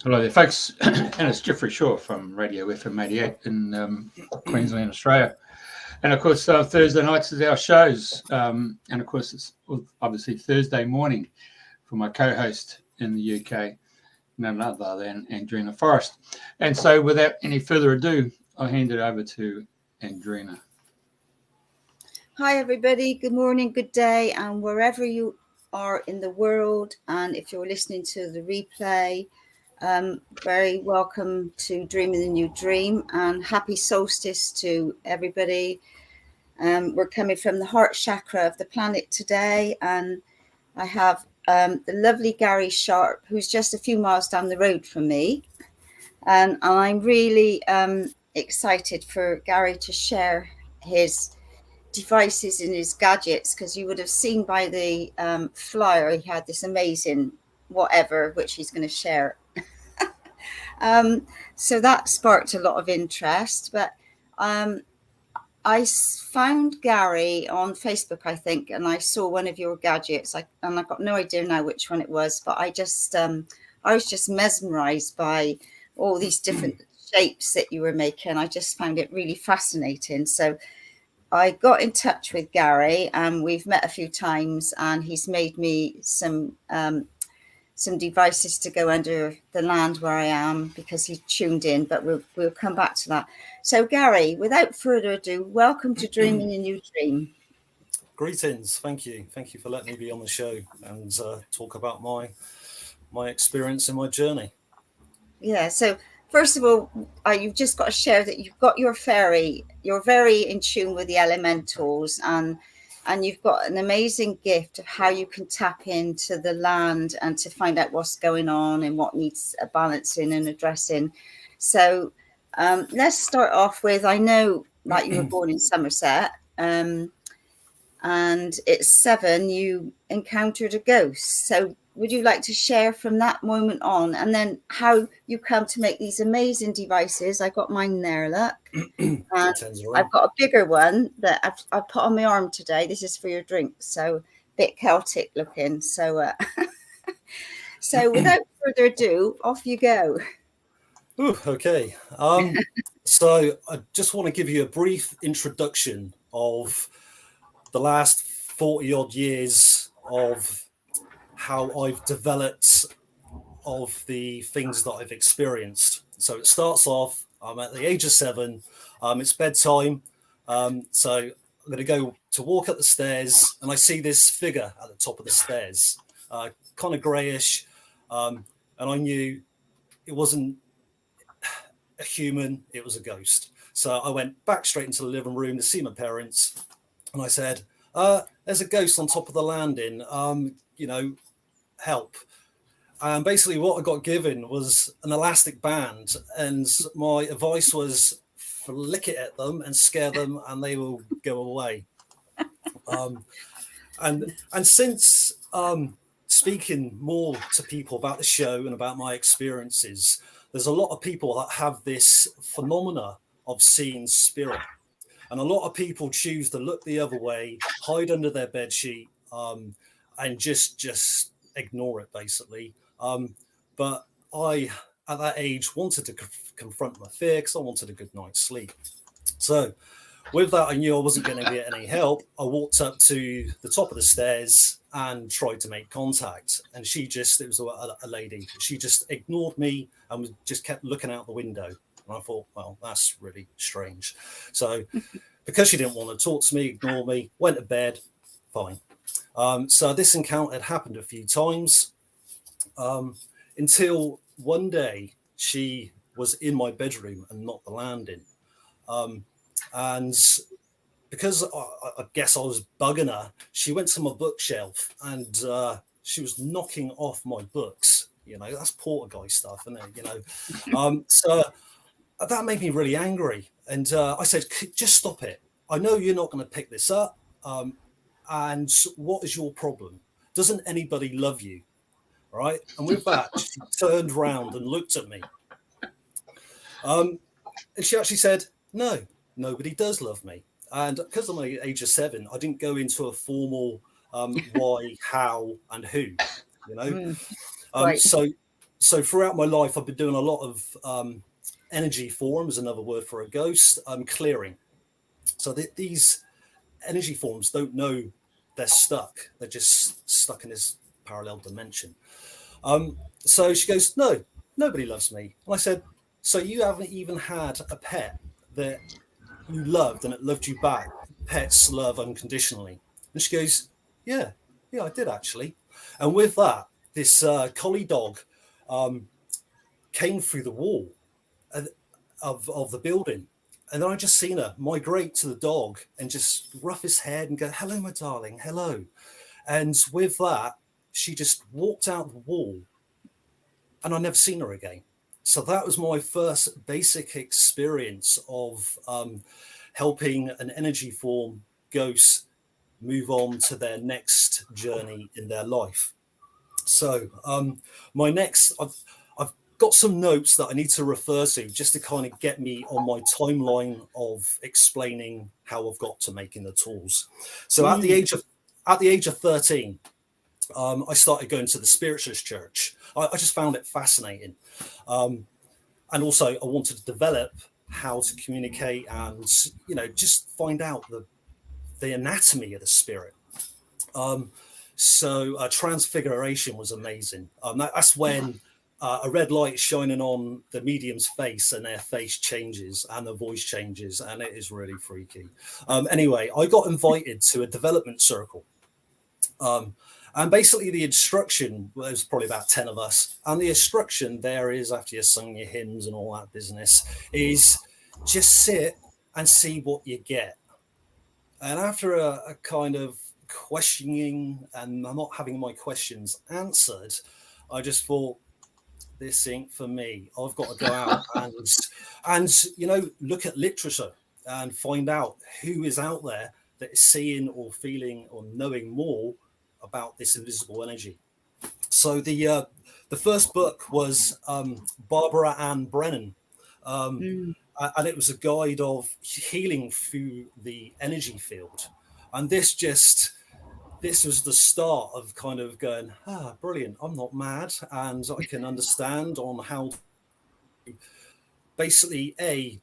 Hello there, folks, and it's Jeffrey Shaw from Radio FM88 in Queensland, Australia. And of course, Thursday nights is our shows, and of course, it's obviously Thursday morning for my co-host in the UK, none other than Andrena Forrest. And so, without any further ado, I'll hand it over to Andrena. Hi, everybody. Good morning, good day, and wherever you are in the world, and if you're listening to the replay, very welcome to Dreaming the New Dream, and happy solstice to everybody. We're coming from the heart chakra of the planet today, and I have the lovely Garry Sharp, who's just a few miles down the road from me, and I'm really excited for Garry to share his devices and his gadgets, because you would have seen by the flyer he had this amazing whatever which he's going to share. So that sparked a lot of interest, but I found Garry on Facebook, I think, and I saw one of your gadgets, and I've got no idea now which one it was, but I was just mesmerized by all these different shapes that you were making. I just found it really fascinating. So I got in touch with Garry, and we've met a few times, and he's made me some devices to go under the land where I am, because he tuned in, but we'll come back to that. So Garry, without further ado, welcome to Dreaming a New Dream. Greetings. Thank you for letting me be on the show and talk about my experience and my journey. Yeah, so first of all, you've just got to share that you've got your fairy. You're very in tune with the elementals, and you've got an amazing gift of how you can tap into the land and to find out what's going on and what needs a balancing and addressing. So let's start off with, I know that you were born in Somerset, and at 7 you encountered a ghost. So would you like to share from that moment on, and then how you come to make these amazing devices? I got mine there, look. And I've got a bigger one that I've put on my arm today. This is for your drink, so a bit Celtic looking. So, so without further ado, off you go. Ooh, okay. So I just want to give you a brief introduction of the last 40 odd years of how I've developed of the things that I've experienced. So it starts off, I'm at the age of 7, it's bedtime. So I'm going to go to walk up the stairs, and I see this figure at the top of the stairs, kind of grayish. And I knew it wasn't a human, it was a ghost. So I went back straight into the living room to see my parents, and I said, there's a ghost on top of the landing, help. And basically what I got given was an elastic band, and my advice was flick it at them and scare them, and they will go away. And since speaking more to people about the show and about my experiences, there's a lot of people that have this phenomena of seeing spirit. And a lot of people choose to look the other way, hide under their bedsheet, and just ignore it, basically. But I, at that age, wanted to confront my fear, because I wanted a good night's sleep. So with that, I knew I wasn't going to get any help. I walked up to the top of the stairs and tried to make contact. And it was a lady, she just ignored me and just kept looking out the window. And I thought, well, that's really strange. So because she didn't want to talk to me, ignore me, went to bed, fine. So this encounter had happened a few times, until one day she was in my bedroom and not the landing. And because I guess I was bugging her, she went to my bookshelf and she was knocking off my books. That's Portuguese stuff, isn't it? So that made me really angry. And I said, just stop it. I know you're not going to pick this up. And what is your problem? Doesn't anybody love you? Right. And with that, she turned round and looked at me. And she actually said, no, nobody does love me. And because I'm the age of 7, I didn't go into a formal why, how, and who, Right. So So throughout my life, I've been doing a lot of energy forms, another word for a ghost, clearing. So these energy forms don't know they're stuck. They're just stuck in this parallel dimension. So she goes, no, nobody loves me. And I said, so you haven't even had a pet that you loved and it loved you back? Pets love unconditionally. And she goes, yeah, I did actually. And with that, this collie dog came through the wall of the building. And then I just seen her migrate to the dog and just rough his head and go, hello, my darling, hello. And with that, she just walked out the wall and I never seen her again. So that was my first basic experience of helping an energy form ghost move on to their next journey in their life. So my next, I've got some notes that I need to refer to just to kind of get me on my timeline of explaining how I've got to making the tools. So at the age of 13, I started going to the spiritualist church. I just found it fascinating. And also I wanted to develop how to communicate and, just find out the anatomy of the spirit. So transfiguration was amazing. That's when a red light is shining on the medium's face and their face changes and the voice changes, and it is really freaky. Anyway, I got invited to a development circle. And basically the instruction, well, there was probably about 10 of us, and the instruction there is, after you've sung your hymns and all that business, is just sit and see what you get. And after a kind of questioning and I'm not having my questions answered, I just thought, this ain't for me. I've got to go out and look at literature and find out who is out there that is seeing or feeling or knowing more about this invisible energy. So the first book was Barbara Ann Brennan, and it was a guide of healing through the energy field. And this was the start of kind of going, brilliant, I'm not mad, and I can understand on how to basically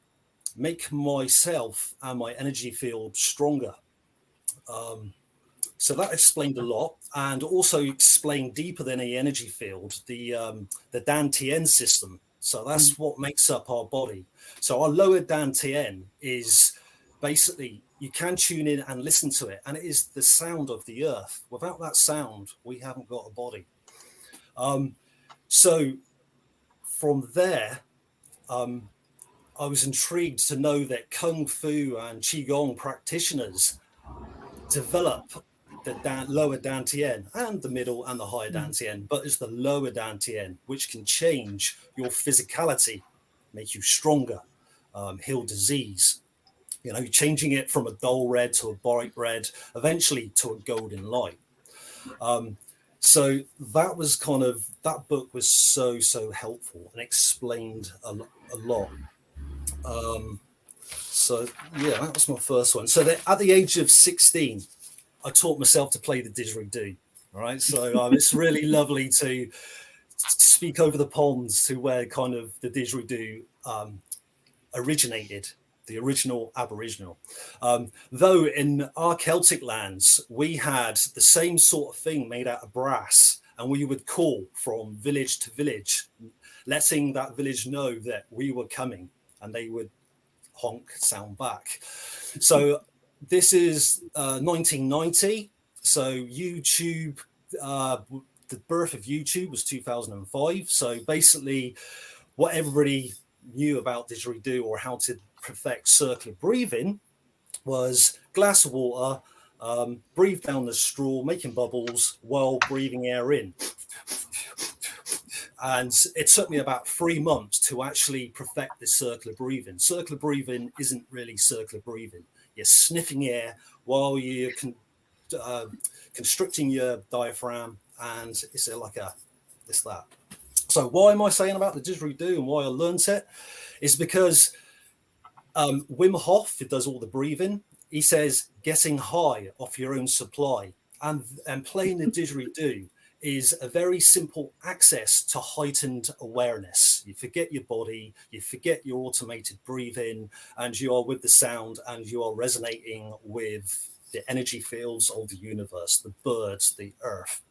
make myself and my energy field stronger. So that explained a lot, and also explained deeper than the energy field, the Dantian system. So that's what makes up our body. So our lower Dantian is basically, you can tune in and listen to it, and it is the sound of the earth. Without that sound, we haven't got a body. So from there, I was intrigued to know that Kung Fu and Qigong practitioners develop the lower Dantian and the middle and the higher Dantian, but it's the lower Dantian which can change your physicality, make you stronger, heal disease, changing it from a dull red to a bright red, eventually to a golden light. So that was that book was so helpful and explained a lot. So yeah, that was my first one. So at the age of 16, I taught myself to play the didgeridoo. All right, so it's really lovely to speak over the ponds to where kind of the didgeridoo originated, the original Aboriginal. Though in our Celtic lands, we had the same sort of thing made out of brass, and we would call from village to village, letting that village know that we were coming, and they would honk sound back. So this is 1990. So YouTube, the birth of YouTube was 2005. So basically what everybody knew about didgeridoo or how to perfect circular breathing was glass of water, breathe down the straw, making bubbles while breathing air in. And it took me about 3 months to actually perfect this circular breathing. Circular breathing isn't really circular breathing. You're sniffing air while you're constricting your diaphragm, and it's like that. So why am I saying about the didgeridoo and why I learned it? Is because Wim Hof, who does all the breathing, he says getting high off your own supply and playing the didgeridoo is a very simple access to heightened awareness. You forget your body, you forget your automated breathing, and you are with the sound, and you are resonating with the energy fields of the universe, the birds, the earth.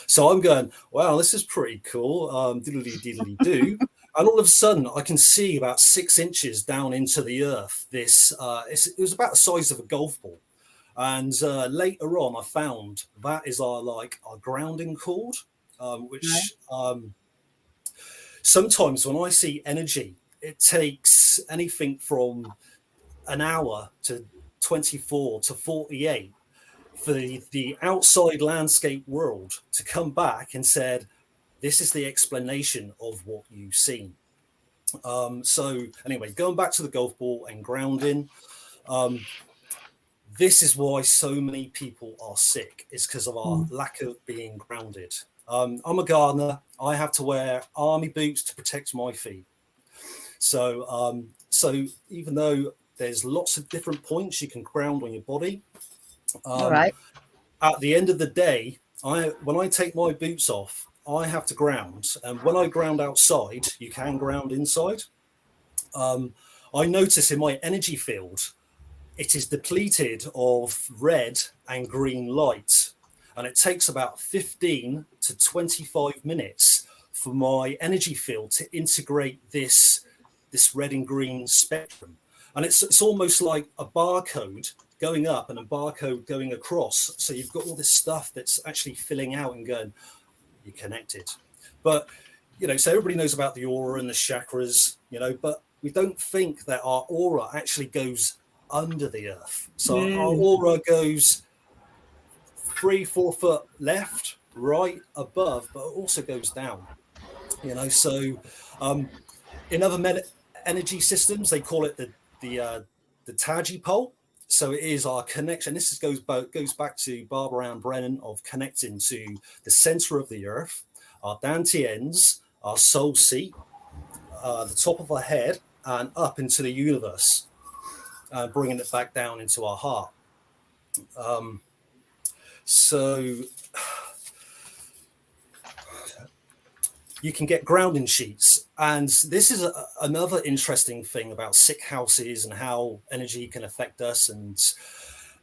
So I'm going, wow, this is pretty cool. Diddly diddly do. And all of a sudden, I can see about 6 inches down into the earth. This it was about the size of a golf ball. And later on, I found that is our grounding cord, which sometimes when I see energy, it takes anything from an hour to 24 to 48 for the outside landscape world to come back and said, this is the explanation of what you've seen. So anyway, going back to the golf ball and grounding, this is why so many people are sick, is because of our lack of being grounded. I'm a Gardner. I have to wear army boots to protect my feet. So even though there's lots of different points you can ground on your body, All right. at the end of the day, when I take my boots off, I have to ground. And when I ground outside, you can ground inside. I notice in my energy field, it is depleted of red and green light. And it takes about 15 to 25 minutes for my energy field to integrate this red and green spectrum. And it's almost like a barcode going up and a barcode going across. So you've got all this stuff that's actually filling out and going, you're connected. But, so everybody knows about the aura and the chakras, but we don't think that our aura actually goes under the earth. So our aura goes 3-4 foot left, right, above, but it also goes down. So in other energy systems, they call it the Taji pole. So it is our connection. This goes back to Barbara Ann Brennan of connecting to the center of the earth, our dantians, our soul seat, the top of our head, and up into the universe, bringing it back down into our heart. So you can get grounding sheets. And this is another interesting thing about sick houses and how energy can affect us. And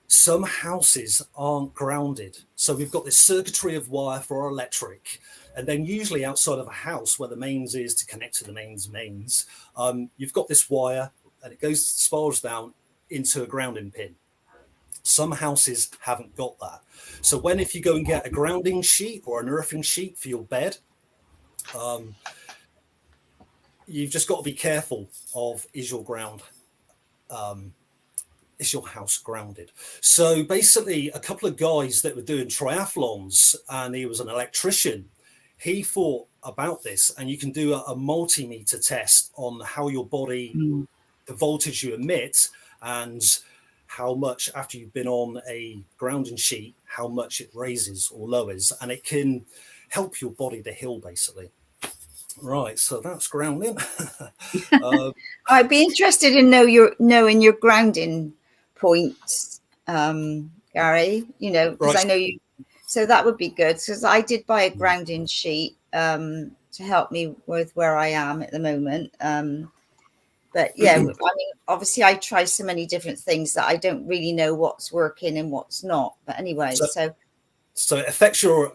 some houses aren't grounded. So we've got this circuitry of wire for our electric. And then usually outside of a house where the mains is to connect to the mains, you've got this wire and it spirals down into a grounding pin. Some houses haven't got that. So if you go and get a grounding sheet or an earthing sheet for your bed, you've just got to be careful of, is your house grounded? So basically a couple of guys that were doing triathlons, and he was an electrician, he thought about this, and you can do a multimeter test on how your body, the voltage you emit, and how much after you've been on a grounding sheet, how much it raises or lowers, and it can help your body to heal basically. Right, so that's grounding. I'd be interested in knowing your grounding points, Garry. Because Right. I know you. So that would be good, because I did buy a grounding sheet to help me with where I am at the moment. But yeah, I mean, obviously, I try so many different things that I don't really know what's working and what's not. But anyway, So it affects your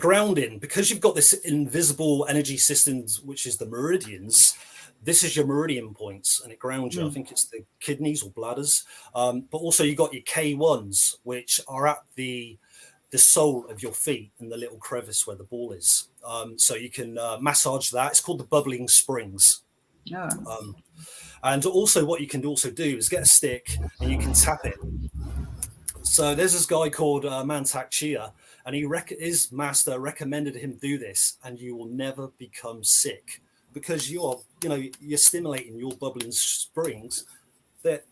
grounding, because you've got this invisible energy systems, which is the meridians. This is your meridian points, and it grounds you. I think it's the kidneys or bladders. But also you got your K1s, which are at the sole of your feet in the little crevice where the ball is. So you can massage that. It's called the bubbling springs. And also what you can also do is get a stick and you can tap it. So there's this guy called Mantak Chia, and his master recommended him do this, and you will never become sick, because you're stimulating your bubbling springs that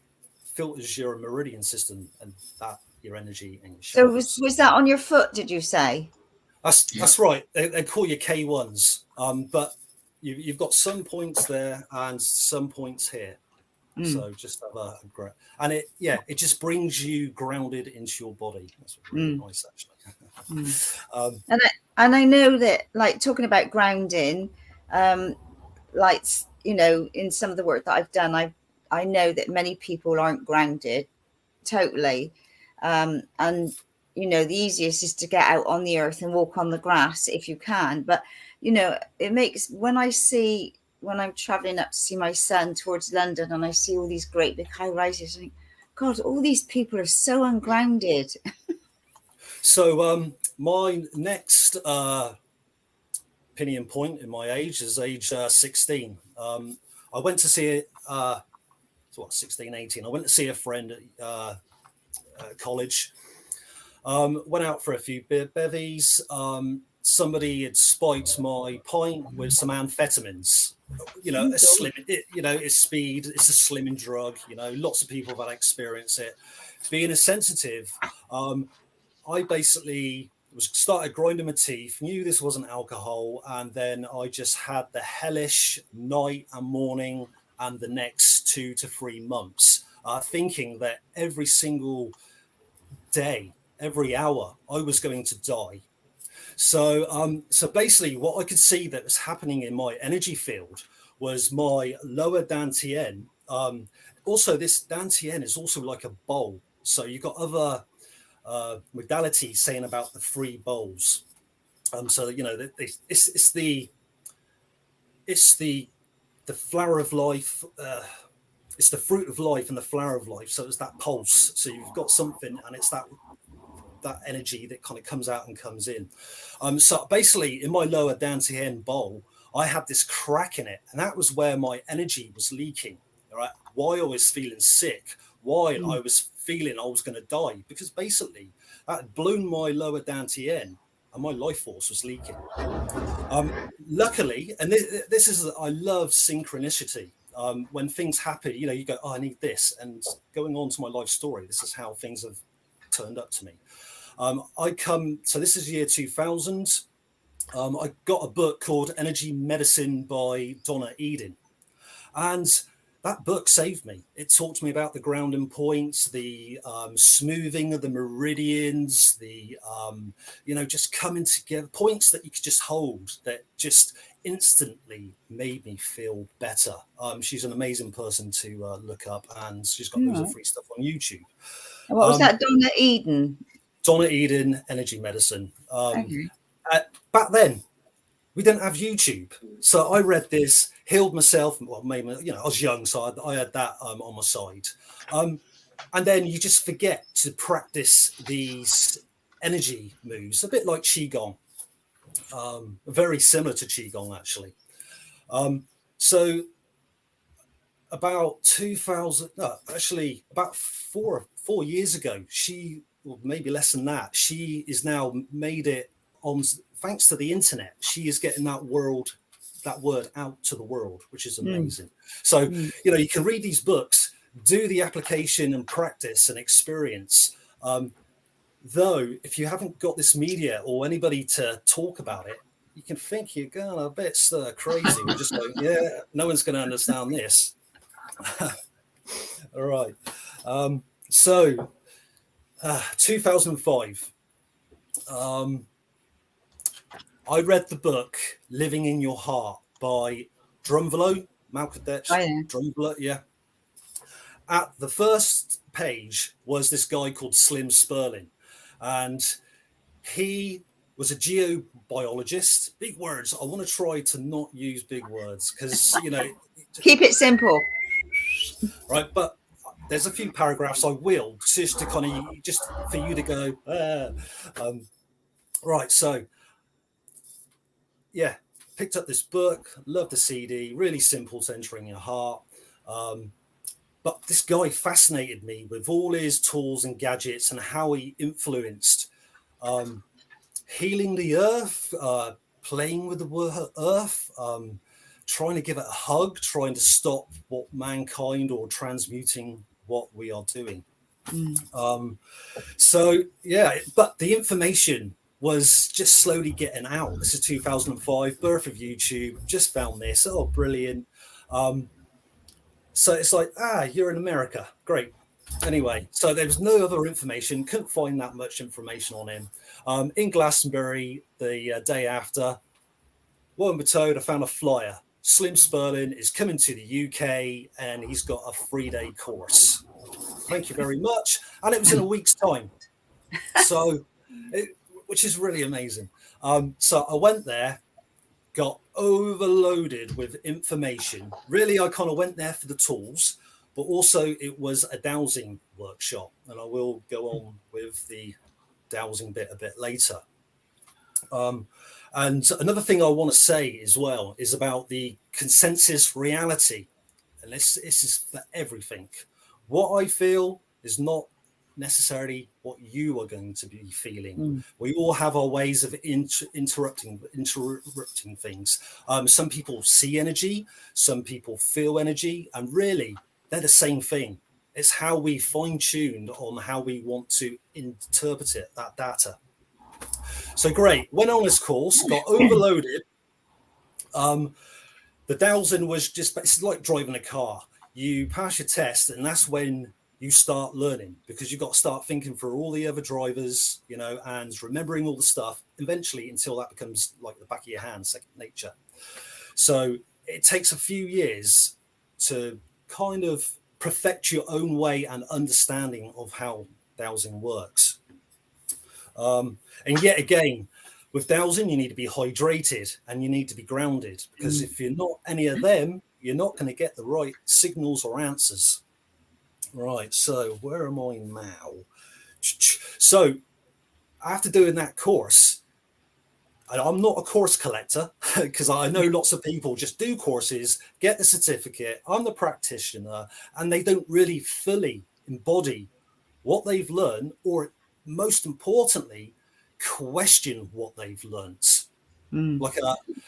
filters your meridian system and that your energy and your chakras. So was that on your foot, did you say? That's right. They call you K1s, but you've got some points there and some points here. So just have and it just brings you grounded into your body. That's really nice, actually. And I know that, like, talking about grounding, like, you know, in some of the work that I've done, I know that many people aren't grounded totally, and you know, the easiest is to get out on the earth and walk on the grass if you can. But you know, it makes, when I'm traveling up to see my son towards London and I see all these great big high rises, I think, God, all these people are so ungrounded. So my next opinion point in my age is age 16. I went to see it, 16, 18. I went to see a friend at college. Went out for a few bevies. Somebody had spiked my pint with some amphetamines. You know, it's speed. It's a slimming drug. You know, lots of people that experience it. Being a sensitive, I basically started grinding my teeth, knew this wasn't alcohol, and then I just had the hellish night and morning and the next 2 to 3 months, thinking that every single day, every hour, I was going to die. So basically what I could see that was happening in my energy field was my lower dantian. Also, this dantian is also like a bowl. So you've got other modalities saying about the 3 bowls. So, you know, it's the flower of life. It's the fruit of life and the flower of life. So it's that pulse. So you've got something, and it's that energy that kind of comes out and comes in. So basically in my lower dantian bowl, I had this crack in it, and that was where my energy was leaking. Right? Why I was feeling sick, why I was feeling I was going to die, because basically that had blown my lower dantian and my life force was leaking. Luckily, and this is, I love synchronicity. When things happen, you know, you go, oh, I need this. And going on to my life story, this is how things have turned up to me. So this is year 2000. I got a book called Energy Medicine by Donna Eden. And that book saved me. It talked to me about the grounding points, the smoothing of the meridians, the, you know, just coming together, points that you could just hold that just instantly made me feel better. She's an amazing person to look up, and she's got loads of free stuff on YouTube. And what was that, Donna Eden? Donna Eden, Energy Medicine. Okay. Back then, we didn't have YouTube. So I read this, healed myself. Well, maybe, you know, I was young, so I had that on my side. And then you just forget to practice these energy moves, a bit like Qigong, very similar to Qigong, actually. So about 2000, no, actually about four years ago, or maybe less than that, she is now made it on, thanks to the internet, she is getting that word out to the world, which is amazing. So, you know, you can read these books, do the application and practice and experience. Though, if you haven't got this media or anybody to talk about it, you can think you're going a bit crazy. We're just like, yeah, no one's going to understand this. All right. So 2005, I read the book Living in Your Heart by Drumvelo, Malkadet. Oh, yeah. Drumvelo, yeah. At the first page was this guy called Slim Sperling, and he was a geobiologist. Big words. I want to try to not use big words because, you know. Keep it simple. Right, but there's a few paragraphs I will, just to kind of, just for you to go, right, so, yeah, picked up this book, loved the CD, really simple, centering your heart. But this guy fascinated me with all his tools and gadgets and how he influenced healing the earth, playing with the earth, trying to give it a hug, trying to stop what mankind or transmuting what we are doing. So, yeah, but the information was just slowly getting out. This is 2005, birth of YouTube, just found this. Oh, brilliant. So it's like, you're in America. Great. Anyway, so there was no other information. Couldn't find that much information on him. In Glastonbury, the day after, lo and behold, I found a flyer. Slim Sperling is coming to the UK, and he's got a 3-day course. Thank you very much. And it was in a week's time. So, which is really amazing. So I went there, got overloaded with information. Really, I kind of went there for the tools, but also it was a dowsing workshop. And I will go on with the dowsing bit a bit later. And another thing I want to say as well is about the consensus reality. And this is for everything. What I feel is not necessarily what you are going to be feeling. We all have our ways of interrupting things. Some people see energy, some people feel energy, and really they're the same thing. It's how we fine-tuned on how we want to interpret it, that data. So great, went on this course, got overloaded. The dowsing was just, it's like driving a car. You pass your test, and that's when you start learning, because you've got to start thinking for all the other drivers, you know, and remembering all the stuff eventually until that becomes like the back of your hand, second nature. So it takes a few years to kind of perfect your own way and understanding of how dowsing works. And yet again, with dowsing, you need to be hydrated and you need to be grounded, because if you're not any of them, you're not going to get the right signals or answers. Right, so where am I now? So after doing that course, and I'm not a course collector, because I know lots of people just do courses, get the certificate, I'm the practitioner, and they don't really fully embody what they've learned, or most importantly, question what they've learned. Like,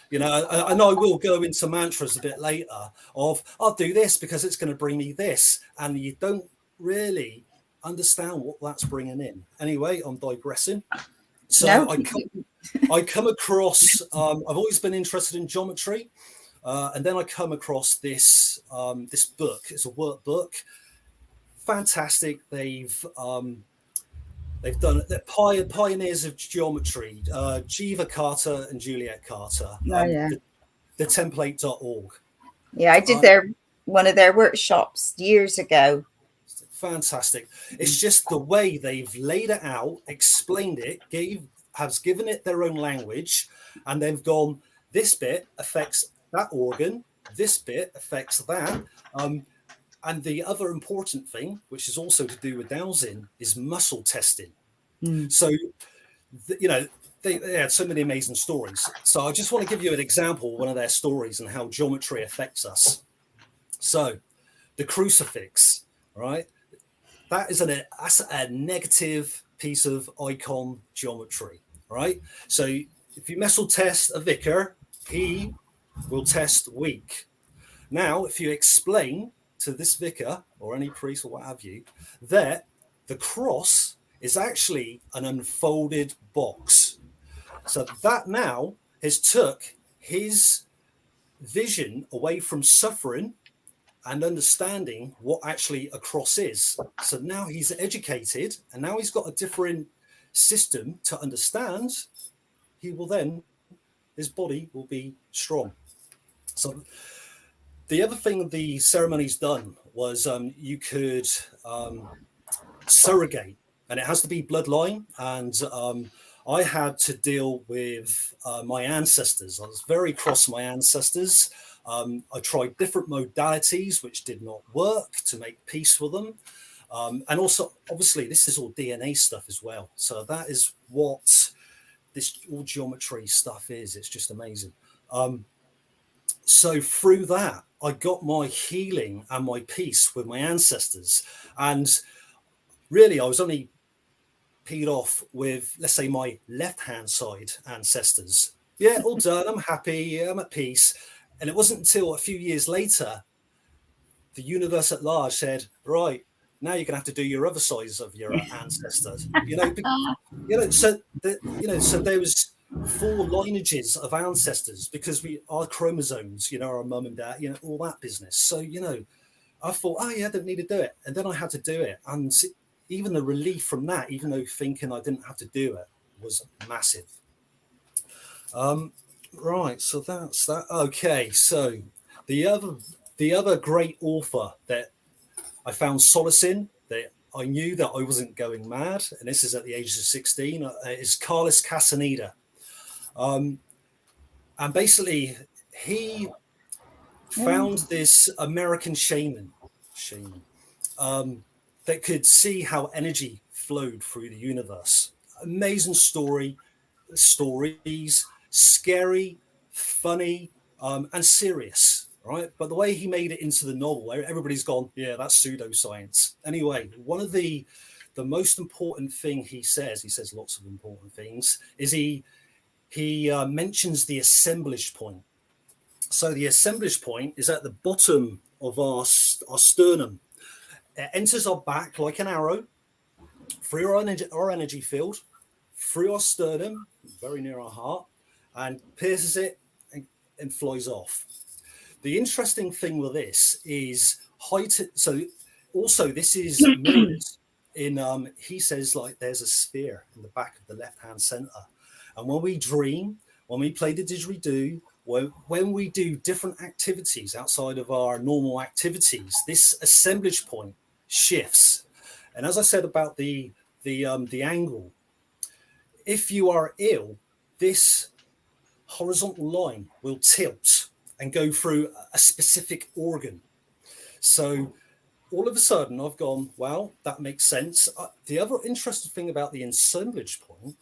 you know, I know I will go into mantras a bit later of, I'll do this because it's going to bring me this. And you don't really understand what that's bringing in. Anyway, I'm digressing. So no. I come across, I've always been interested in geometry. And then I come across this book. It's a workbook. Fantastic. They've done it. They're pioneers of geometry, Jiva Carter and Juliet Carter. The template.org. Yeah, I did one of their workshops years ago. Fantastic. It's just the way they've laid it out, explained it, has given it their own language, and they've gone, this bit affects that organ, this bit affects that. And the other important thing, which is also to do with dowsing, is muscle testing. So, you know, they had so many amazing stories. So I just want to give you an example of one of their stories and how geometry affects us. So the crucifix, right? That's a negative piece of icon geometry, right? So if you muscle test a vicar, he will test weak. Now, if you explain to this vicar or any priest or what have you, that the cross is actually an unfolded box. So that now has took his vision away from suffering and understanding what actually a cross is. So now he's educated, and now he's got a different system to understand. He will then, his body will be strong. So the other thing the ceremony's done was you could surrogate, and it has to be bloodline. And I had to deal with my ancestors. I was very cross my ancestors. I tried different modalities, which did not work, to make peace with them. And also, obviously, this is all DNA stuff as well. So that is what this all geometry stuff is. It's just amazing. So through that, I got my healing and my peace with my ancestors. And really, I was only peed off with, let's say, my left-hand side ancestors. Yeah, all done. I'm happy. I'm at peace. And it wasn't until a few years later, the universe at large said, right, now you're going to have to do your other sides of your ancestors. So there was 4 lineages of ancestors, because our chromosomes, our mum and dad, all that business. So, I thought, oh yeah, I don't need to do it. And then I had to do it. And even the relief from that, even though thinking I didn't have to do it, was massive. Right, so that's that. Okay, so the other great author that I found solace in, that I knew that I wasn't going mad, and this is at the age of 16, is Carlos Castaneda. And basically, he found this American shaman that could see how energy flowed through the universe. Amazing stories, scary, funny, and serious, right? But the way he made it into the novel, everybody's gone, yeah, that's pseudoscience. Anyway, one of the most important thing he says lots of important things, is he mentions the assemblage point. So the assemblage point is at the bottom of our sternum. It enters our back like an arrow through our energy field, through our sternum, very near our heart, and pierces it and flies off. The interesting thing with this is height. So also this is mirrored in, he says, like, there's a sphere in the back of the left-hand center. And when we dream, when we play the didgeridoo, when we do different activities outside of our normal activities, this assemblage point shifts. And as I said about the angle, if you are ill, this horizontal line will tilt and go through a specific organ. So all of a sudden I've gone, well, that makes sense. The other interesting thing about the assemblage point,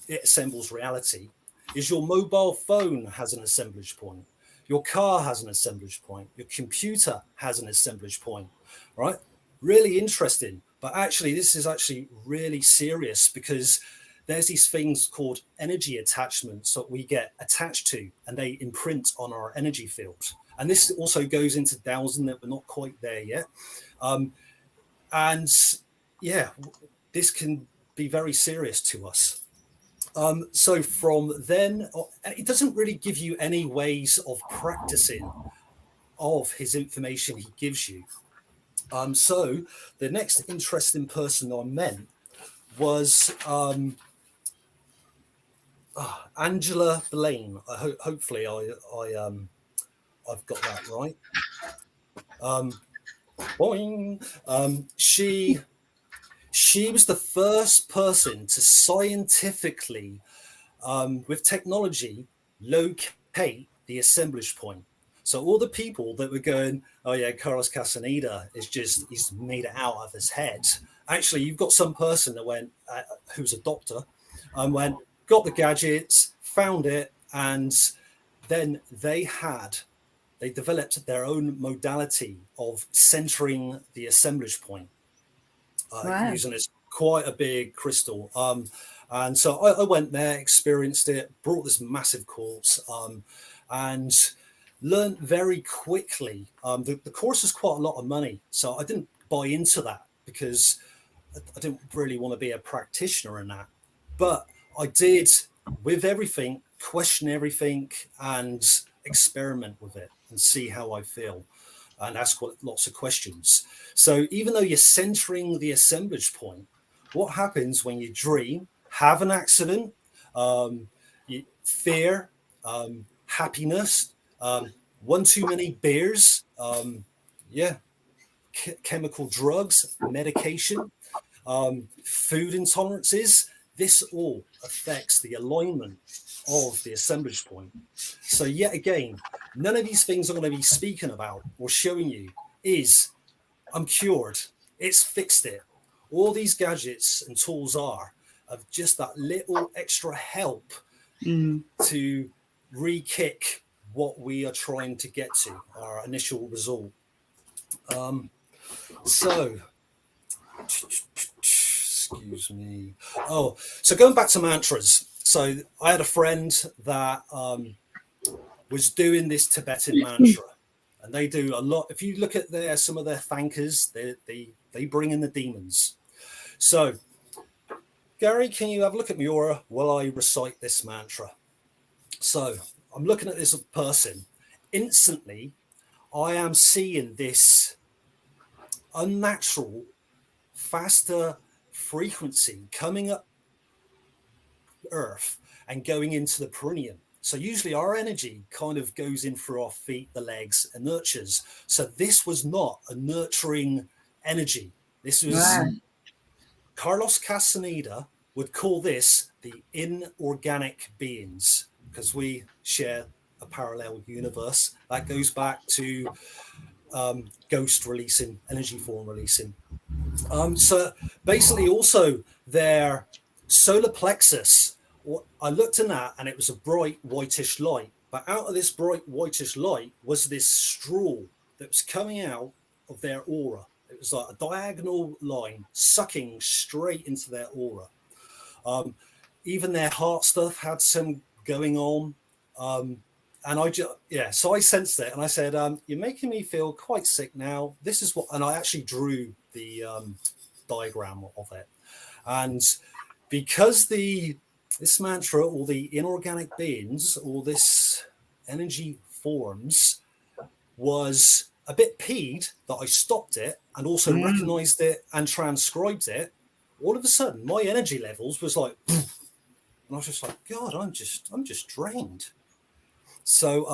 it assembles reality, is your mobile phone has an assemblage point. Your car has an assemblage point. Your computer has an assemblage point, right? Really interesting. But actually, this is actually really serious, because there's these things called energy attachments that we get attached to, and they imprint on our energy field. And this also goes into dowsing, that we're not quite there yet. And yeah, this can be very serious to us. So from then, it doesn't really give you any ways of practicing of his information he gives you. So the next interesting person I met was Angela Blaine. Hopefully I've got that right. She was the first person to scientifically, with technology, locate the assemblage point. So all the people that were going, oh yeah, Carlos Castaneda he's made it out of his head. Actually, you've got some person that went, who's a doctor, got the gadgets, found it, and then they developed their own modality of centering the assemblage point. Wow. Using this quite a big crystal. And so I went there, experienced it, brought this massive course, and learned very quickly. The course is quite a lot of money, so I didn't buy into that because I didn't really want to be a practitioner in that. But I did, with everything, question everything and experiment with it and see how I feel, and ask lots of questions. So even though you're centering the assemblage point, what happens when you dream, have an accident, fear, happiness, one too many beers, chemical drugs, medication, food intolerances, this all affects the alignment of the assemblage point. So yet again, none of these things I'm going to be speaking about or showing you is I'm cured. It's fixed it. All these gadgets and tools are of just that little extra help to re-kick what we are trying to get to, our initial result. So, excuse me. Oh, so going back to mantras. So I had a friend that was doing this Tibetan mantra, and they do a lot. If you look at some of their thankers, they bring in the demons. So, Garry, can you have a look at my aura while I recite this mantra? So I'm looking at this person. Instantly, I am seeing this unnatural, faster frequency coming up Earth and going into the perineum. So usually our energy kind of goes in through our feet, the legs, and nurtures. So this was not a nurturing energy. This was Carlos Castaneda would call this the inorganic beings, because we share a parallel universe that goes back to ghost releasing, energy form releasing. So basically also their solar plexus, I looked in that and it was a bright whitish light, but out of this bright whitish light was this straw that was coming out of their aura. It was like a diagonal line sucking straight into their aura. Even their heart stuff had some going on. And I just, so I sensed it and I said, you're making me feel quite sick now. This is what, and I actually drew the diagram of it. And because this mantra, or the inorganic beings, or this energy forms, was a bit peeved that I stopped it and also recognized it and transcribed it, all of a sudden my energy levels was like, and I was just like, God, I'm just drained. So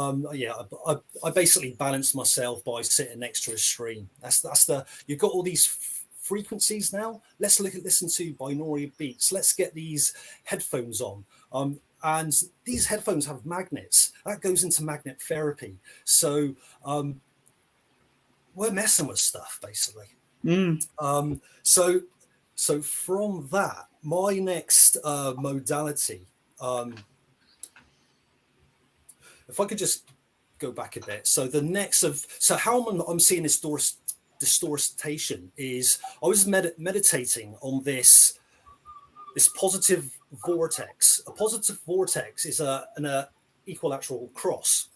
I basically balanced myself by sitting next to a stream. That's the, you've got all these frequencies now. Let's listen to binaural beats. Let's get these headphones on. And these headphones have magnets. That goes into magnet therapy. So we're messing with stuff basically. So from that, my next modality, if I could just go back a bit. So the next so how I'm seeing this distortion is, I was meditating on this positive vortex. A positive vortex is an equilateral cross.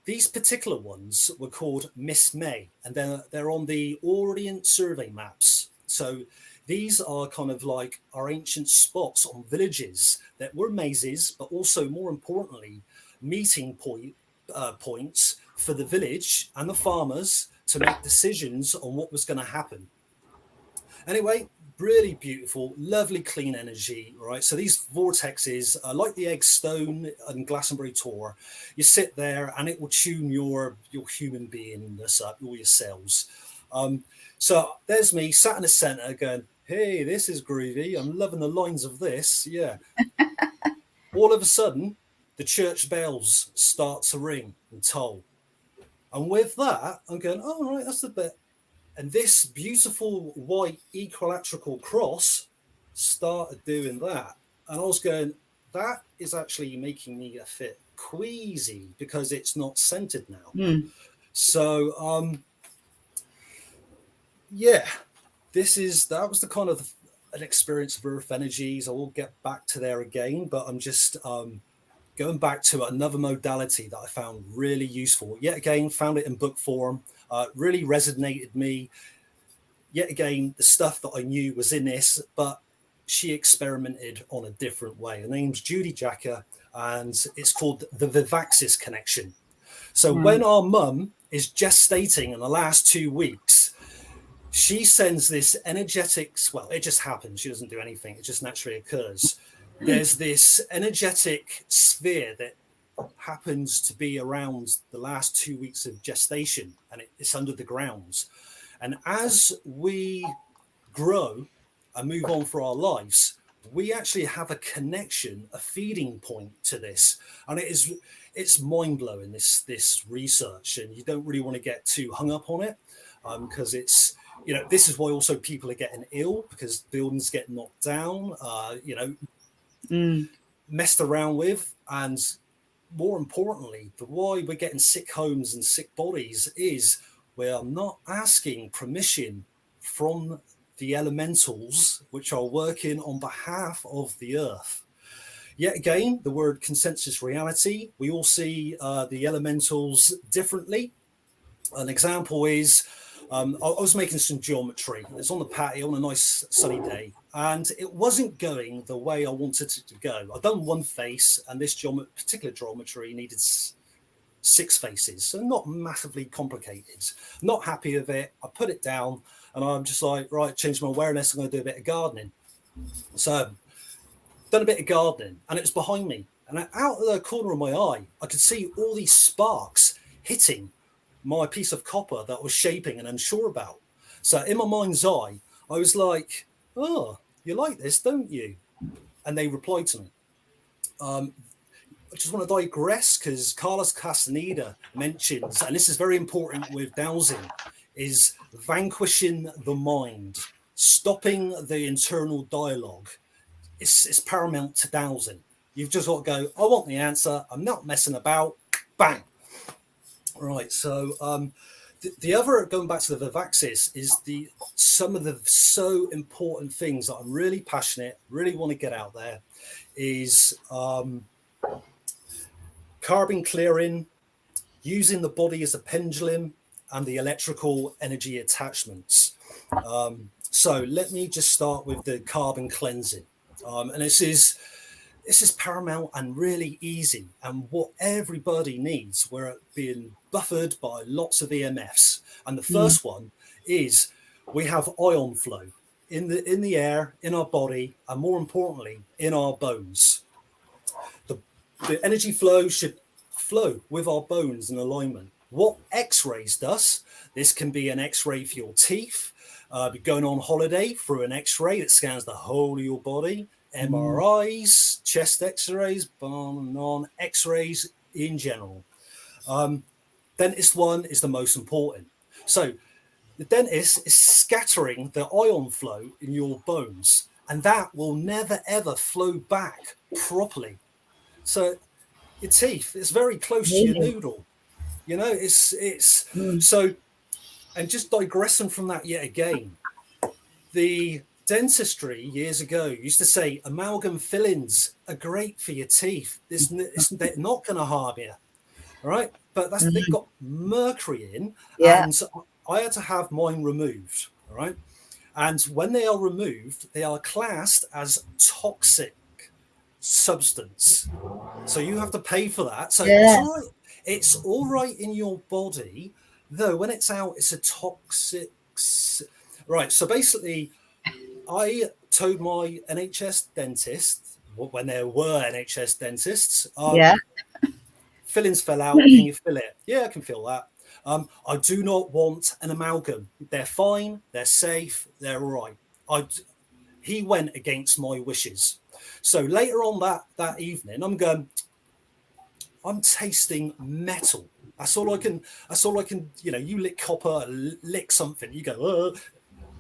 These particular ones were called Miss May, and they're on the Orient survey maps. So these are kind of like our ancient spots on villages that were mazes, but also more importantly, meeting points for the village and the farmers to make decisions on what was going to happen. Anyway, really beautiful, lovely, clean energy, right? So these vortexes are like the egg stone and Glastonbury Tor. You sit there and it will tune your human beingness up, all your cells. So there's me sat in the center going, hey, this is groovy. I'm loving the lines of this. Yeah. All of a sudden, the church bells start to ring and toll. And with that, I'm going, oh, right, that's the bit. And this beautiful white equilateral cross started doing that. And I was going, that is actually making me a bit queasy because it's not centered now. So, that was the kind of an experience of earth energies. I will get back to there again, but I'm just going back to another modality that I found really useful. Yet again, found it in book form. Really resonated me. Yet again, the stuff that I knew was in this, but she experimented on a different way. Her name's Judy Jacker, and it's called the Vivaxis connection. So when our mum is gestating in the last 2 weeks, she sends this energetic, well, it just happens. She doesn't do anything. It just naturally occurs. There's this energetic sphere that happens to be around the last 2 weeks of gestation, and it's under the ground. And as we grow and move on for our lives, we actually have a connection, a feeding point to this. And it's mind-blowing, this research, and you don't really want to get too hung up on it, because it's, this is why also people are getting ill, because buildings get knocked down, messed around with. And more importantly, the why we're getting sick homes and sick bodies is we're not asking permission from the elementals, which are working on behalf of the earth. Yet again, the word consensus reality, we all see the elementals differently. An example is, I was making some geometry. It's on the patio on a nice sunny day, and it wasn't going the way I wanted it to go. I'd done one face, and this particular geometry needed 6 faces, so not massively complicated. Not happy with it. I put it down and I'm just like, right, change my awareness. I'm going to do a bit of gardening. So done a bit of gardening and it was behind me. And out of the corner of my eye, I could see all these sparks hitting my piece of copper that I was shaping and unsure about. So in my mind's eye, I was like, oh, you like this, don't you? And they replied to me. I just want to digress because Carlos Castaneda mentions, and this is very important with dowsing, is vanquishing the mind, stopping the internal dialogue. It's paramount to dowsing. You've just got to go, I want the answer. I'm not messing about. Bang. Right. So the other, going back to the Vivaxis, is some of the so important things that I'm really passionate, really want to get out there is carbon clearing, using the body as a pendulum, and the electrical energy attachments. So let me just start with the carbon cleansing. And this is paramount and really easy, and what everybody needs. We're being buffered by lots of EMFs. And the first one is we have ion flow in the air, in our body, and more importantly, in our bones. The energy flow should flow with our bones in alignment. What X-rays does, this can be an X-ray for your teeth, going on holiday through an X-ray that scans the whole of your body, MRIs, chest X-rays, on X-rays in general. Dentist one is the most important. So the dentist is scattering the ion flow in your bones, and that will never ever flow back properly. So your teeth, it's very close to your noodle. You know, it's so, and just digressing from that yet again, the dentistry years ago used to say amalgam fillings are great for your teeth. They're not going to harm you, right? But they've got mercury in, and I had to have mine removed, all right? And when they are removed, they are classed as toxic substance. So you have to pay for that. So it's all right in your body, though when it's out, it's a toxic. Right. So basically, I told my NHS dentist, when there were NHS dentists, fillings fell out. Can you fill it? Yeah, I can fill that. I do not want an amalgam. They're fine. They're safe. They're all right. He went against my wishes. So later on that evening, I'm tasting metal. That's all I can, you know, you lick copper, lick something, you go,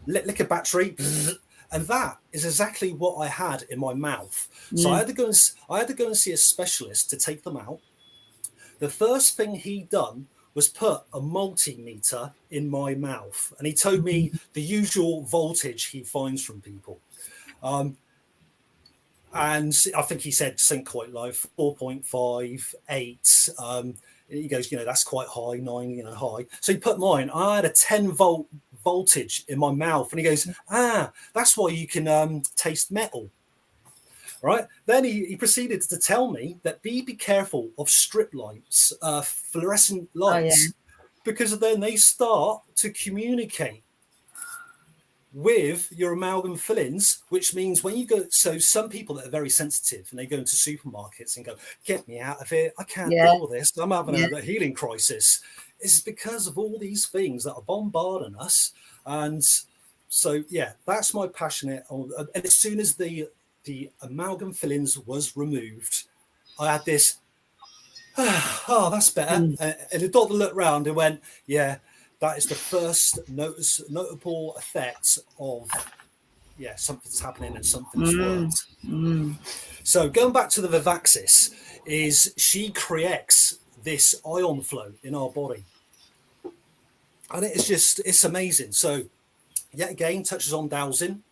lick a battery. And that is exactly what I had in my mouth. So I had to go and see a specialist to take them out. The first thing he done was put a multimeter in my mouth. And he told me the usual voltage he finds from people. And I think he said something quite low, 4.5, 8. He goes, you know, that's quite high, 9, you know, high. So he put mine. I had a 10 volt voltage in my mouth. And he goes, that's why you can taste metal. Right. Then he proceeded to tell me that be careful of strip lights, fluorescent lights, because then they start to communicate with your amalgam fillings, which means when you go, so some people that are very sensitive and they go into supermarkets and go, get me out of here, I can't deal with this, I'm having a healing crisis. It's because of all these things that are bombarding us. And so, that's my passionate. And as soon as the amalgam fillings was removed, I had this, that's better. And the doctor looked round and went, that is the first notable effect of, something's happening and something's worked. So going back to the Vivaxis, is she creates this ion flow in our body. And it's amazing. So yet again, touches on dowsing.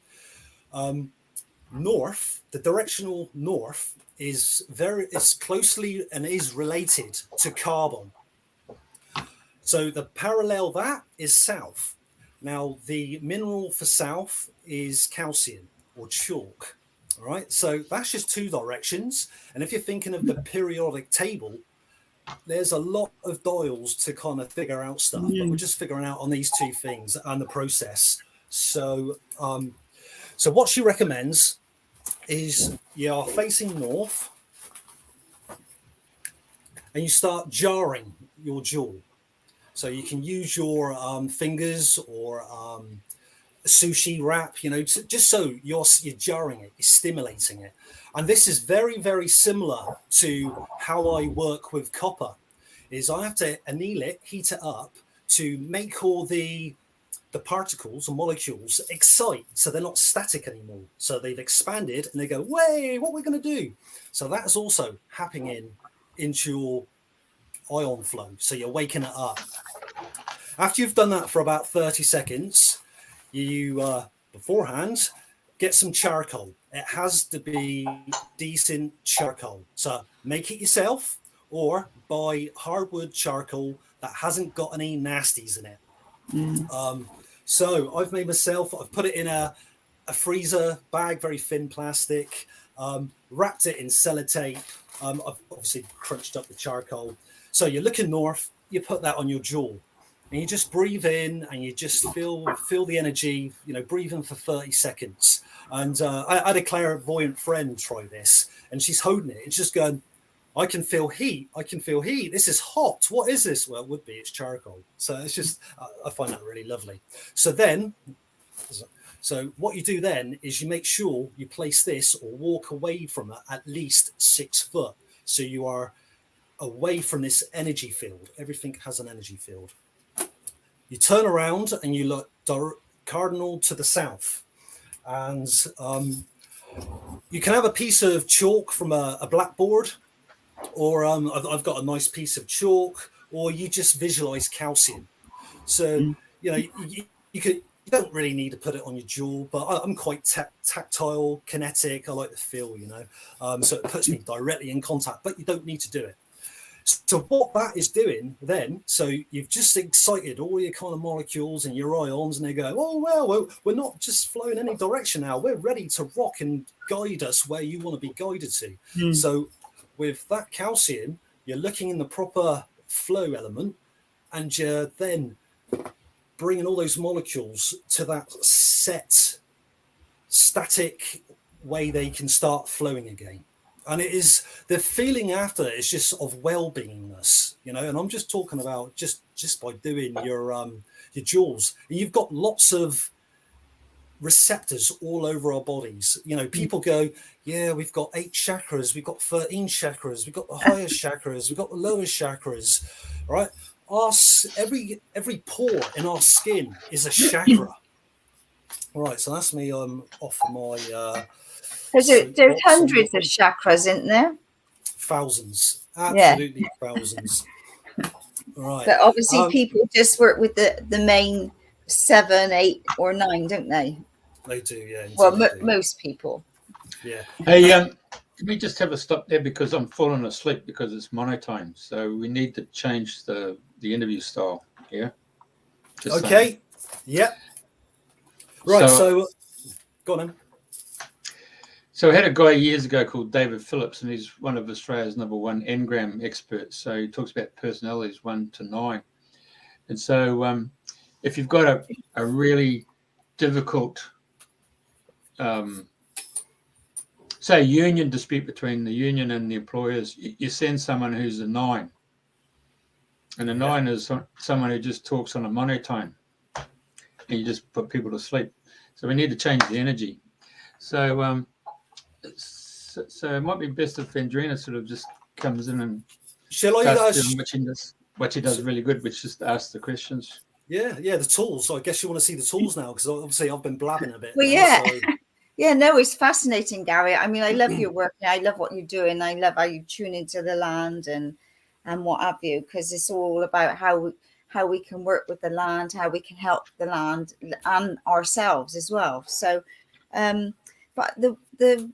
North, the directional north is closely and is related to carbon. So the parallel that is south. Now the mineral for south is calcium or chalk. All right. So that's just 2 directions. And if you're thinking of the periodic table, there's a lot of dials to kind of figure out stuff, but we're just figuring out on these two things and the process. So, so what she recommends is you are facing north and you start jarring your jaw. So you can use your fingers or a sushi wrap, you know, just so you're jarring it, you're stimulating it. And this is very, very similar to how I work with copper. Is I have to anneal it, heat it up to make all the particles or molecules excite, so they're not static anymore. So they've expanded and they go, "Way, what we're going to do?" So that's also happening into your ion flow. So you're waking it up. After you've done that for about 30 seconds, you beforehand get some charcoal. It has to be decent charcoal. So make it yourself or buy hardwood charcoal that hasn't got any nasties in it. So I've made myself, I've put it in a freezer bag, very thin plastic, wrapped it in sellotape. I've obviously crunched up the charcoal. So you're looking north, you put that on your jaw and you just breathe in and you just feel the energy, you know, breathe in for 30 seconds. And I had a clairvoyant friend try this and she's holding it. It's just going, I can feel heat. I can feel heat. This is hot. What is this? Well, it would be. It's charcoal. So it's just, I find that really lovely. So then, so what you do then is you make sure you place this or walk away from it at least 6 foot. So you are away from this energy field. Everything has an energy field. You turn around and you look cardinal to the south. And you can have a piece of chalk from a blackboard, or I've got a nice piece of chalk, or you just visualize calcium. So, you know, you don't really need to put it on your jaw, but I'm quite tactile, kinetic. I like the feel, you know, so it puts me directly in contact, but you don't need to do it. So what that is doing then, so you've just excited all your kind of molecules and your ions, and they go, oh, well, we're not just flowing any direction now. We're ready to rock and guide us where you want to be guided to. So with that calcium, you're looking in the proper flow element, and you're then bringing all those molecules to that set static way they can start flowing again. And it is the feeling after is just of well-beingness, you know. And I'm just talking about just by doing your jaws. And you've got lots of receptors all over our bodies. You know, people go, yeah, we've got 8 chakras, we've got 13 chakras, we've got the highest chakras, we've got the lowest chakras, right? Every pore in our skin is a chakra. All right, so that's me off my there's hundreds of chakras, isn't there? Thousands, absolutely thousands. Right. But obviously people just work with the main 7, 8 or 9, don't they? They do, yeah. Well, most people. Yeah. Hey, can we just have a stop there, because I'm falling asleep because it's monotone. So we need to change the interview style. Yeah. Just okay. saying. Yep. Right. So go on then. So I had a guy years ago called David Phillips, and he's one of Australia's #1 Engram experts. So he talks about personalities 1 to 9. And so if you've got a really difficult, say, a union dispute between the union and the employers, you send someone who's a 9. And a 9 is someone who just talks on a monotone, and you just put people to sleep. So we need to change the energy. So so it might be best if Andrena sort of just comes in and what she does really good, which is to ask the questions. Yeah, the tools. So I guess you want to see the tools now, because obviously I've been blabbing a bit. Well, yeah. So. Yeah, no, it's fascinating, Garry. I mean, I love your work. I love what you're doing. I love how you tune into the land and what have you, because it's all about how we can work with the land, how we can help the land and ourselves as well. So, but the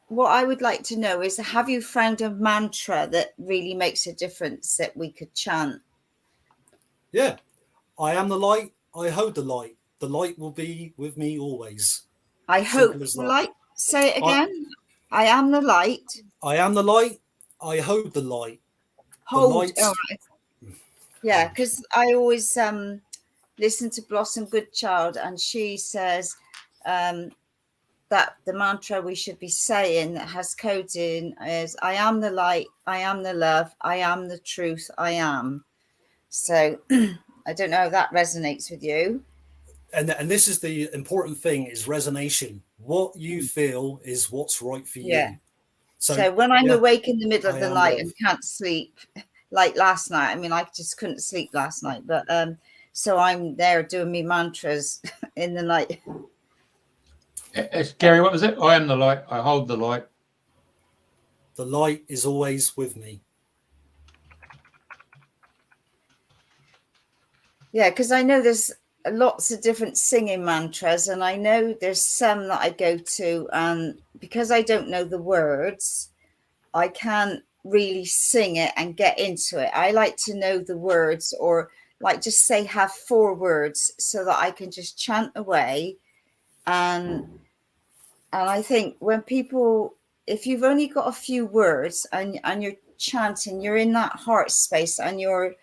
what I would like to know is, have you found a mantra that really makes a difference that we could chant? Yeah. I am the light. I hold the light. The light will be with me always. I hope the light. Say it again. I am the light. I am the light. I hold the light. Hold. Oh, right. Yeah, because I always listen to Blossom Goodchild, and she says that the mantra we should be saying that has codes in is I am the light, I am the love, I am the truth, I am. So I don't know if that resonates with you. And this is the important thing, is resonation. What you feel is what's right for Yeah. you. So when I'm awake in the middle of the night and can't sleep, like last night, I mean, I just couldn't sleep last night, but so I'm there doing me mantras in the night. Garry, what was it? I am the light. I hold the light. The light is always with me. Yeah, because I know there's lots of different singing mantras, and I know there's some that I go to, and because I don't know the words, I can't really sing it and get into it. I like to know the words, or like just say have 4 words so that I can just chant away. And I think when people, if you've only got a few words and you're chanting, you're in that heart space and you're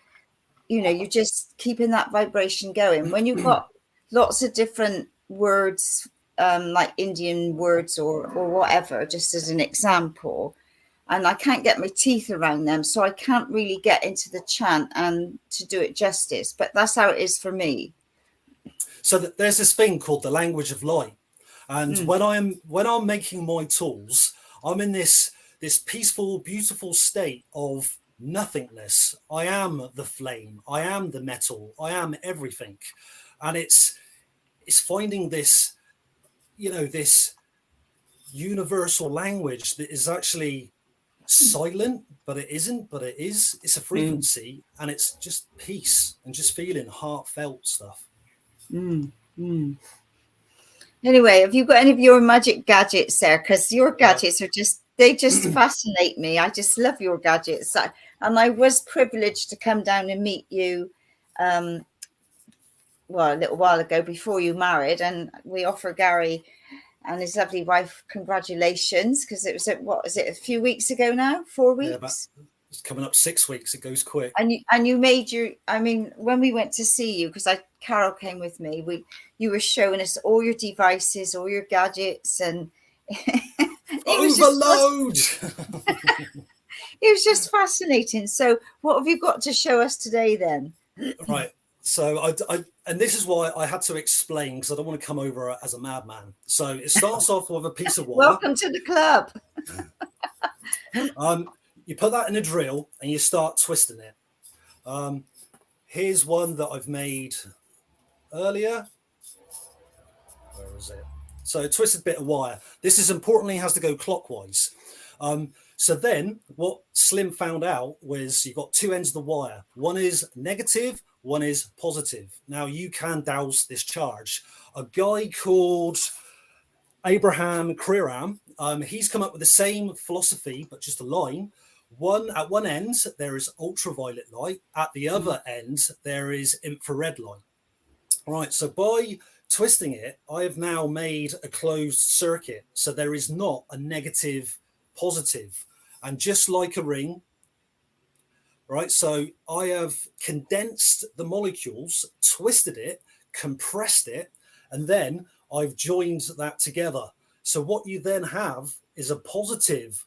just keeping that vibration going. When you've got lots of different words, like Indian words or whatever, just as an example, and I can't get my teeth around them, so I can't really get into the chant and to do it justice. But that's how it is for me. So there's this thing called the language of light. And when I'm making my tools, I'm in this peaceful, beautiful state of nothingness. I am the flame. I am the metal. I am everything. And it's finding this, this universal language that is actually silent, but it isn't, but it is. It's a frequency, and it's just peace and just feeling heartfelt stuff. Anyway, have you got any of your magic gadgets there? Because your gadgets are they just fascinate me. I just love your gadgets. And I was privileged to come down and meet you, a little while ago before you married. And we offer Garry and his lovely wife congratulations, because it was a few weeks ago now? 4 weeks? Yeah, it's coming up 6 weeks. It goes quick. And you made when we went to see you, because Carol came with me, you were showing us all your devices, all your gadgets, and overload. It was just fascinating. So what have you got to show us today then? Right. So I and this is why I had to explain, because I don't want to come over as a madman. So it starts off with a piece of wire. Welcome to the club. You put that in a drill and you start twisting it. Here's one that I've made earlier. Where is it? So a twisted bit of wire. This is importantly has to go clockwise. So then what Slim found out was you've got 2 ends of the wire. One is negative, one is positive. Now you can douse this charge. A guy called Abraham Kriram, he's come up with the same philosophy, but just a line. At one end, there is ultraviolet light. At the other end, there is infrared light. Right, so by twisting it, I have now made a closed circuit. So there is not a negative positive. And just like a ring, right, so I have condensed the molecules, twisted it, compressed it, and then I've joined that together. So what you then have is a positive.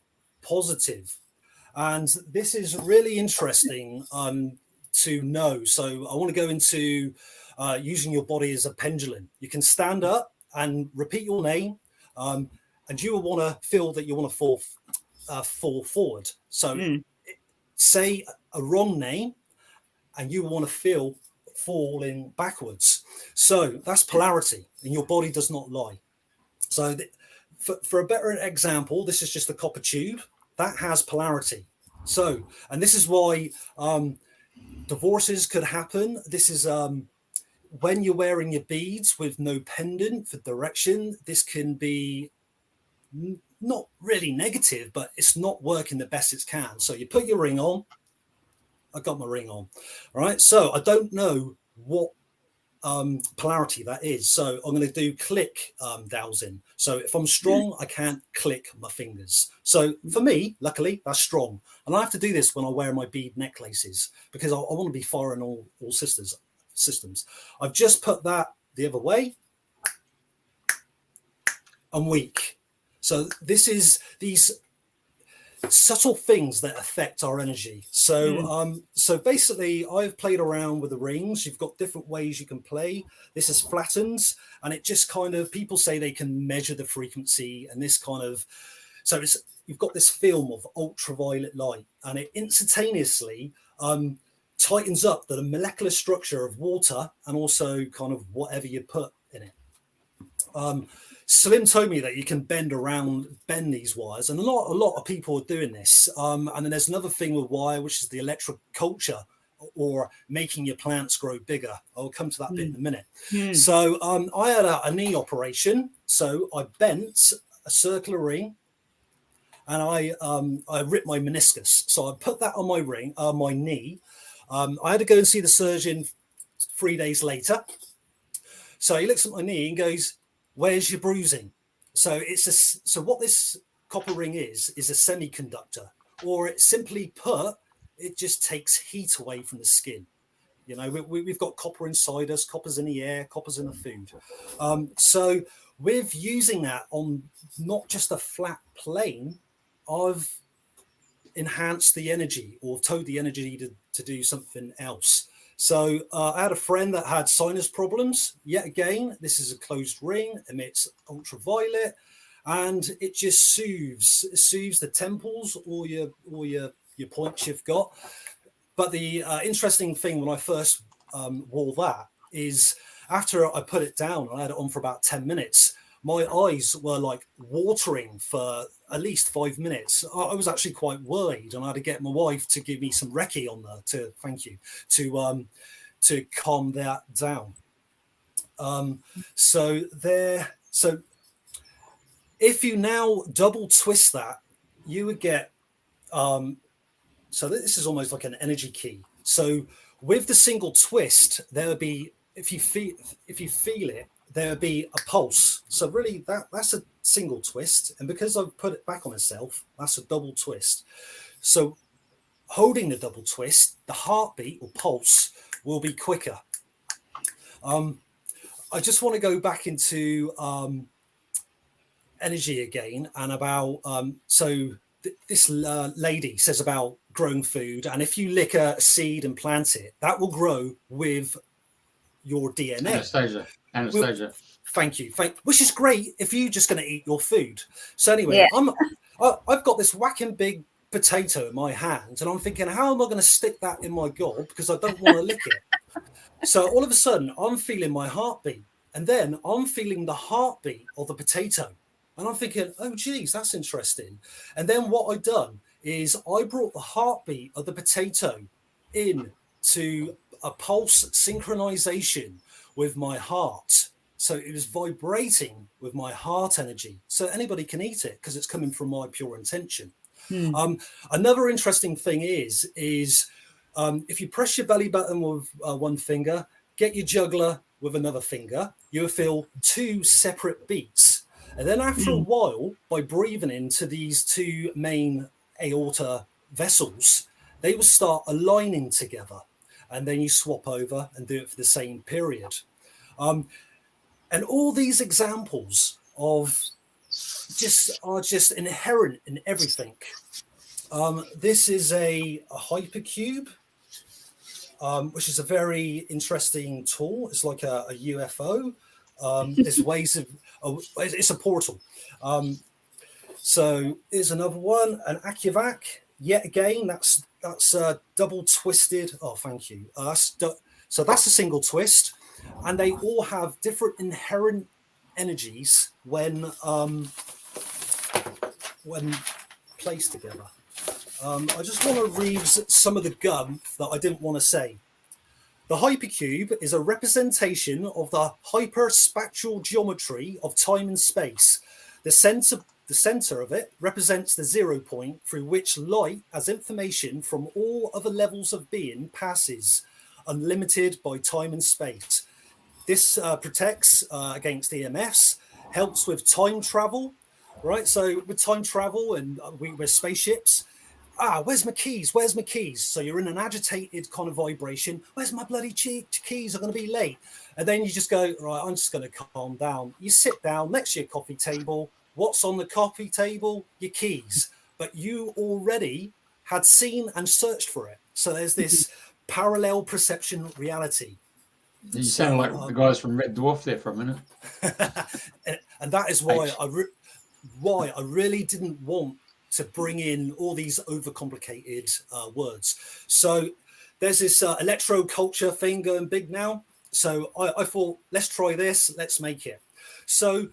And this is really interesting to know. So I want to go into using your body as a pendulum. You can stand up and repeat your name, and you will want to feel that you want to fall forward. So say a wrong name, and you want to feel falling backwards. So that's polarity, and your body does not lie. So for a better example, this is just a copper tube that has polarity. So, and this is why divorces could happen. This is when you're wearing your beads with no pendant for direction. This can be not really negative, but it's not working the best it can. So you put your ring on. I got my ring on. All right. So I don't know what polarity that is. So I'm going to do click dowsing. So if I'm strong, I can't click my fingers. So for me, luckily, that's strong. And I have to do this when I wear my bead necklaces because I want to be firing all systems. I've just put that the other way. I'm weak. So this is these subtle things that affect our energy. So so basically I've played around with the rings. You've got different ways you can play. This is flattened, and it just kind of, people say they can measure the frequency, and this kind of, so it's, you've got this film of ultraviolet light, and it instantaneously tightens up the molecular structure of water and also kind of whatever you put in it. Slim told me that you can bend these wires, and a lot of people are doing this. And then there's another thing with wire, which is the electroculture, or making your plants grow bigger. I'll come to that bit in a minute. So I had a knee operation, so I bent a circular ring, and I ripped my meniscus. So I put that on my knee. I had to go and see the surgeon 3 days later. So he looks at my knee and goes, "Where's your bruising?" So so what this copper ring is a semiconductor, or it simply put, it just takes heat away from the skin. You know, we've got copper inside us, copper's in the air, copper's in the food. So with using that on not just a flat plane, I've enhanced the energy, or told the energy to do something else. So I had a friend that had sinus problems. Yet again, this is a closed ring, emits ultraviolet, and it just soothes the temples or your points you've got. But the interesting thing when I first wore that is, after I put it down, I had it on for about 10 minutes. My eyes were like watering for at least 5 minutes. I was actually quite worried, and I had to get my wife to give me some Recce on there to calm that down. So if you now double twist that, you would get, so this is almost like an energy key. So with the single twist, there would be, if you feel it, there would be a pulse. So really that's a single twist. And because I've put it back on itself, that's a double twist. So holding the double twist, the heartbeat or pulse will be quicker. I just want to go back into energy again, and about, this lady says about growing food. And if you lick a seed and plant it, that will grow with your DNA. Anastasia. Thank you. Which is great if you're just going to eat your food. So anyway, I've got this whacking big potato in my hand, and I'm thinking, how am I going to stick that in my gob, because I don't want to lick it. So all of a sudden, I'm feeling my heartbeat, and then I'm feeling the heartbeat of the potato, and I'm thinking, oh geez, that's interesting. And then what I've done is I brought the heartbeat of the potato in to a pulse synchronization with my heart. So it was vibrating with my heart energy. So anybody can eat it because it's coming from my pure intention. Another interesting thing is if you press your belly button with one finger, get your jugular with another finger, you'll feel two separate beats. And then after a while, by breathing into these two main aorta vessels, they will start aligning together. And then you swap over and do it for the same period. And all these examples of are just inherent in everything. This is a hypercube, which is a very interesting tool. It's like a UFO. There's ways of, it's a portal. So here's another one, an AccuVac. Yet again, that's double twisted. Oh, thank you. So that's a single twist, and they all have different inherent energies when placed together. I just want to read some of the gum that I didn't want to say. The hypercube is a representation of the hyperspatial geometry of time and space. The center of it represents the 0 point through which light as information from all other levels of being passes, unlimited by time and space. This protects against EMFs, helps with time travel, right? So with time travel and we're spaceships. Where's my keys? Where's my keys? So you're in an agitated kind of vibration. Where's my bloody keys? I'm going to be late. And then you just go, right, I'm just going to calm down. You sit down next to your coffee table. What's on the coffee table? Your keys. But you already had seen and searched for it. So there's this parallel perception reality. You sound like the guys from Red Dwarf there for a minute. And that is why I really didn't want to bring in all these overcomplicated words. So there's this electro culture thing going big now. So I thought, let's try this. Let's make it. So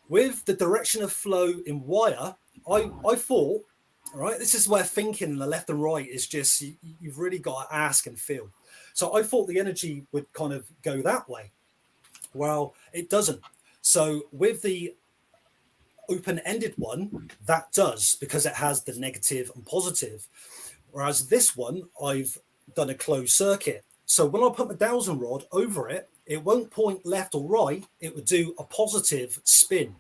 with the direction of flow in wire, I thought, all right, this is where thinking in the left and right is just, you've really got to ask and feel. So I thought the energy would kind of go that way. Well, it doesn't. So with the open-ended one, that does, because it has the negative and positive. Whereas this one, I've done a closed circuit. So when I put my dowsing rod over it, it won't point left or right. It would do a positive spin.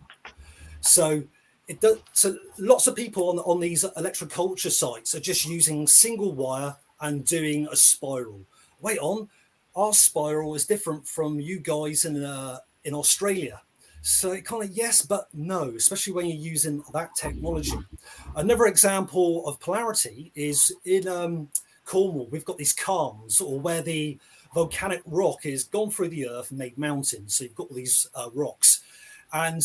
So it does. So lots of people on these electroculture sites are just using single wire and doing a spiral. Wait on, our spiral is different from you guys in Australia. So it kind of yes, but no, especially when you're using that technology. Another example of polarity is in Cornwall. We've got these calms, or where the volcanic rock is gone through the earth and made mountains. So you've got all these rocks, and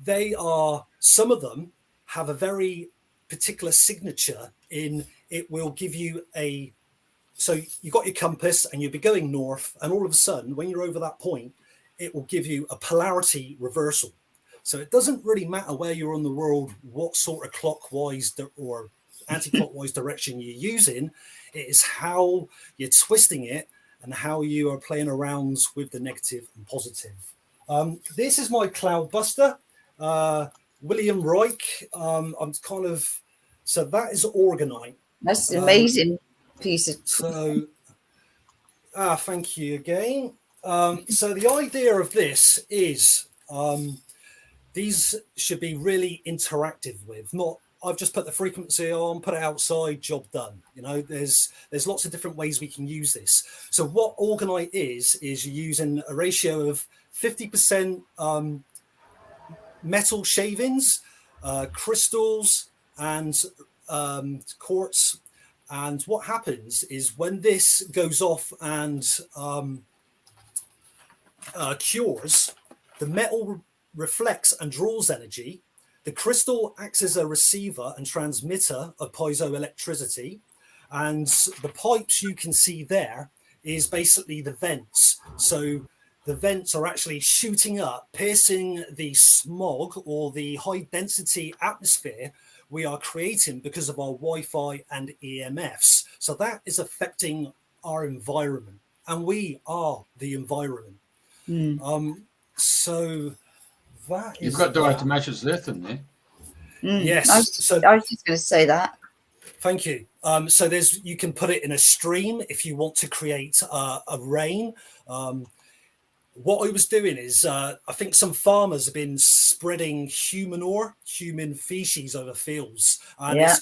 they are, some of them have a very particular signature in it will give you a, so you got your compass and you'll be going north, and all of a sudden when you're over that point, it will give you a polarity reversal. So it doesn't really matter where you're in the world, what sort of clockwise or anti-clockwise direction you're using. It is how you're twisting it and how you are playing around with the negative and positive. This is my Cloudbuster, William Reich. I'm kind of, so that is orgonite. That's an amazing piece of. So, thank you again. So the idea of this is these should be really interactive with, not I've just put the frequency on, put it outside, job done. You know, there's lots of different ways we can use this. So what orgonite is you're using a ratio of 50% metal shavings, crystals, and quartz. And what happens is when this goes off and cures, the metal reflects and draws energy. The crystal acts as a receiver and transmitter of piezoelectricity, and the pipes you can see there is basically the vents. So the vents are actually shooting up, piercing the smog or the high density atmosphere we are creating because of our Wi-Fi and EMFs. So that is affecting our environment, and we are the environment. So that you've got direct matches left in there. Yes. I was just going to say that. Thank you. So you can put it in a stream if you want to create a rain. What I was doing is I think some farmers have been spreading human feces over fields, and it's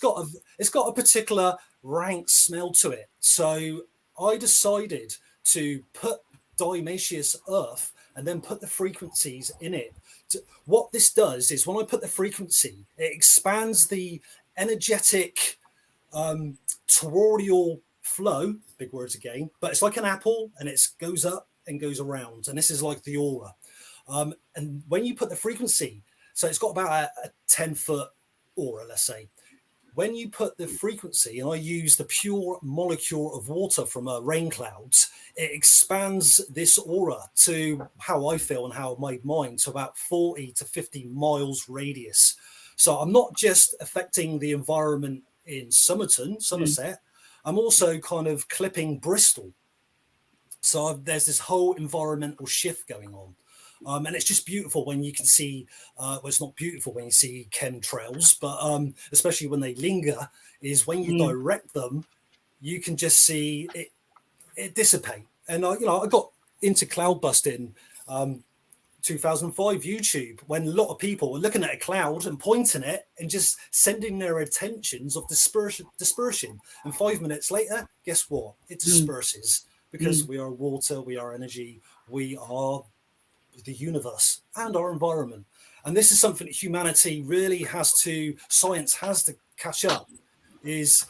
got a particular rank smell to it. So I decided to put diatomaceous earth and then put the frequencies in it. What this does is when I put the frequency, it expands the energetic toroidal flow, big words again, but it's like an apple, and it goes up and goes around, and this is like the aura. And when you put the frequency, so it's got about a 10-foot aura, let's say. When you put the frequency, and I use the pure molecule of water from rain clouds, it expands this aura to how I feel and how I made mine, to about 40 to 50 miles radius. So I'm not just affecting the environment in Somerset, I'm also kind of clipping Bristol. So there's this whole environmental shift going on. And it's just beautiful when you can see, well, it's not beautiful when you see chemtrails, but especially when they linger, is when you direct them, you can just see it dissipate. And, I got into cloud busting 2005 YouTube, when a lot of people were looking at a cloud and pointing it and just sending their attentions of dispersion. And 5 minutes later, guess what? It disperses because we are water, we are energy, we are the universe and our environment. And this is something that humanity really science has to catch up, is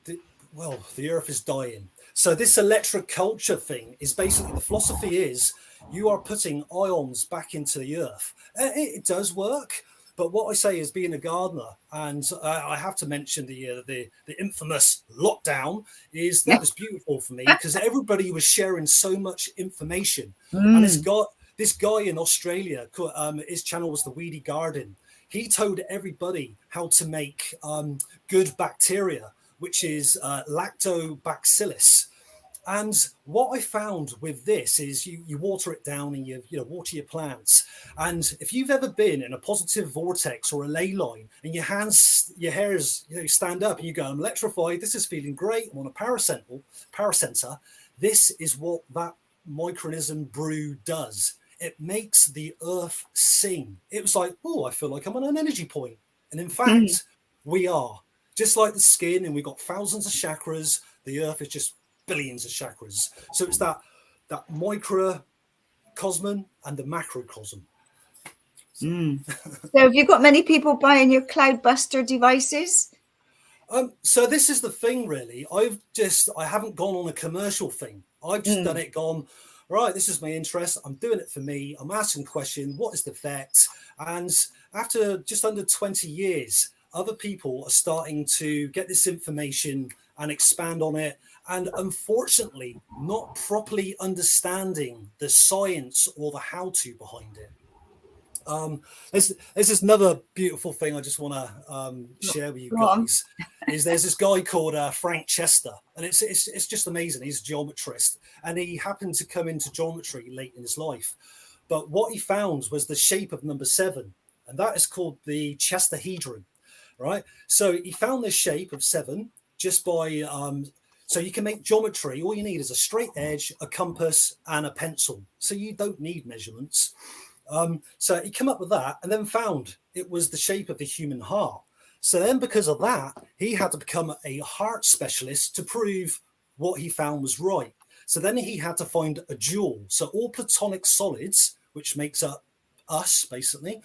the earth is dying. So this electric culture thing is basically, the philosophy is you are putting ions back into the earth. It does work. But what I say is, being a gardener, and I have to mention the infamous lockdown, is that was beautiful for me, because everybody was sharing so much information. And this guy in Australia, his channel was The Weedy Garden. He told everybody how to make good bacteria, which is lactobacillus. And what I found with this is you water it down and you water your plants. And if you've ever been in a positive vortex or a ley line and your hairs stand up and you go, I'm electrified, this is feeling great, I'm on a paracenter, this is what that microorganism brew does. It makes the earth sing. It was like, oh, I feel like I'm on an energy point. And in fact, we are. Just like the skin, and we've got thousands of chakras, the earth is just billions of chakras. So it's that microcosm and the macrocosm. So have you got many people buying your Cloudbuster devices? So this is the thing, really. I haven't gone on a commercial thing. I've just done it, gone, right, this is my interest. I'm doing it for me. I'm asking questions. What is the effect? And after just under 20 years, other people are starting to get this information and expand on it. And unfortunately, not properly understanding the science or the how-to behind it. There's this another beautiful thing I just want to share with you guys. Is there's this guy called Frank Chester, and it's just amazing. He's a geometrist, and he happened to come into geometry late in his life. But what he found was the shape of number 7, and that is called the Chesterhedron, right? So he found this shape of 7 just by so you can make geometry. All you need is a straight edge, a compass, and a pencil. So you don't need measurements. So he came up with that, and then found it was the shape of the human heart. So then, because of that, he had to become a heart specialist to prove what he found was right. So then he had to find a jewel. So all platonic solids, which makes up us basically,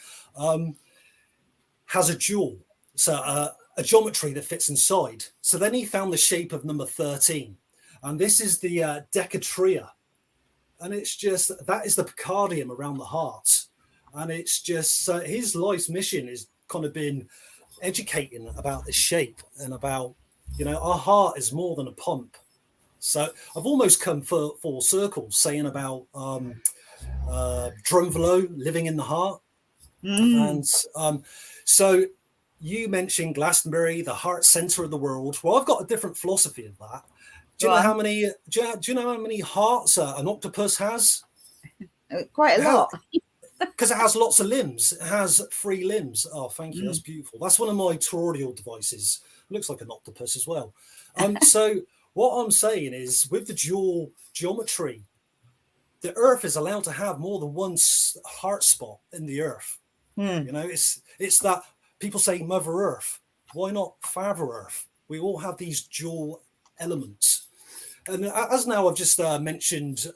has a jewel. So a geometry that fits inside. So then he found the shape of number 13, and this is the Decatria. And it's just, that is the Picardium around the heart. And it's just, his life's mission is kind of been educating about this shape and about, our heart is more than a pump. So I've almost come full circle saying about Drumvalo, living in the heart. And so you mentioned Glastonbury, the heart center of the world. Well, I've got a different philosophy of that. Do you know how many? Do you know how many hearts an octopus has? Quite a lot. Because it has lots of limbs. It has 3 limbs. Oh, thank you. That's beautiful. That's one of my toroidal devices. It looks like an octopus as well. So what I'm saying is, with the dual geometry, the Earth is allowed to have more than one heart spot in the Earth. It's that people say Mother Earth. Why not Father Earth? We all have these dual elements. And as now I've just mentioned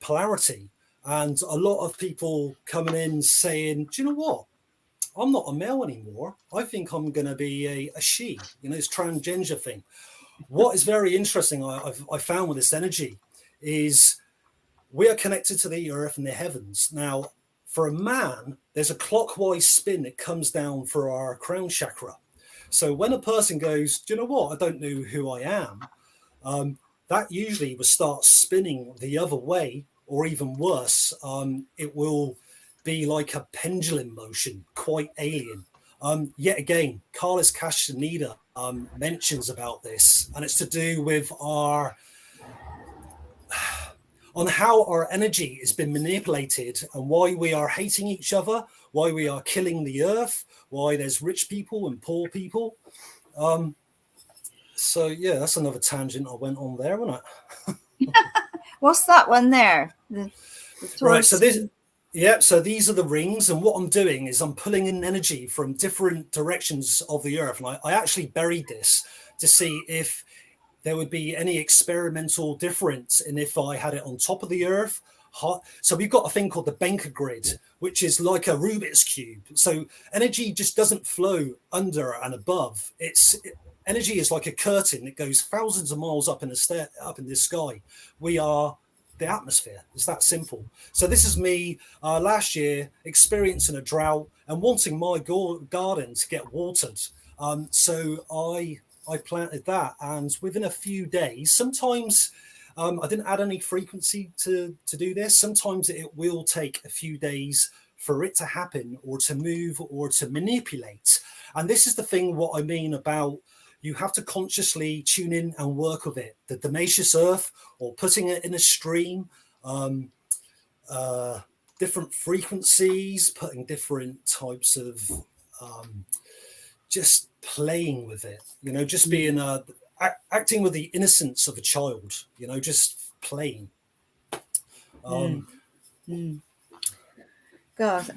polarity, and a lot of people coming in saying, do you know what? I'm not a male anymore. I think I'm going to be a she, this transgender thing. What is very interesting, I found with this energy, is we are connected to the earth and the heavens. Now, for a man, there's a clockwise spin that comes down for our crown chakra. So when a person goes, do you know what? I don't know who I am. That usually will start spinning the other way, or even worse, it will be like a pendulum motion, quite alien. Yet again, Carlos Castaneda mentions about this, and it's to do with on how our energy has been manipulated and why we are hating each other, why we are killing the earth, why there's rich people and poor people. So yeah, that's another tangent I went on there, wasn't it? What's that one there? Right. So these are the rings, and what I'm doing is I'm pulling in energy from different directions of the earth, and I actually buried this to see if there would be any experimental difference in if I had it on top of the earth. So we've got a thing called the Benker grid, which is like a Rubik's cube. So energy just doesn't flow under and above. Energy is like a curtain that goes thousands of miles up in the sky. We are the atmosphere. It's that simple. So this is me last year experiencing a drought and wanting my garden to get watered. So I planted that, and within a few days, sometimes I didn't add any frequency to do this. Sometimes it will take a few days for it to happen, or to move, or to manipulate. And this is the thing, what I mean about you have to consciously tune in and work with it. The Damacious Earth, or putting it in a stream, different frequencies, putting different types of just playing with it, just being acting with the innocence of a child, just playing. God,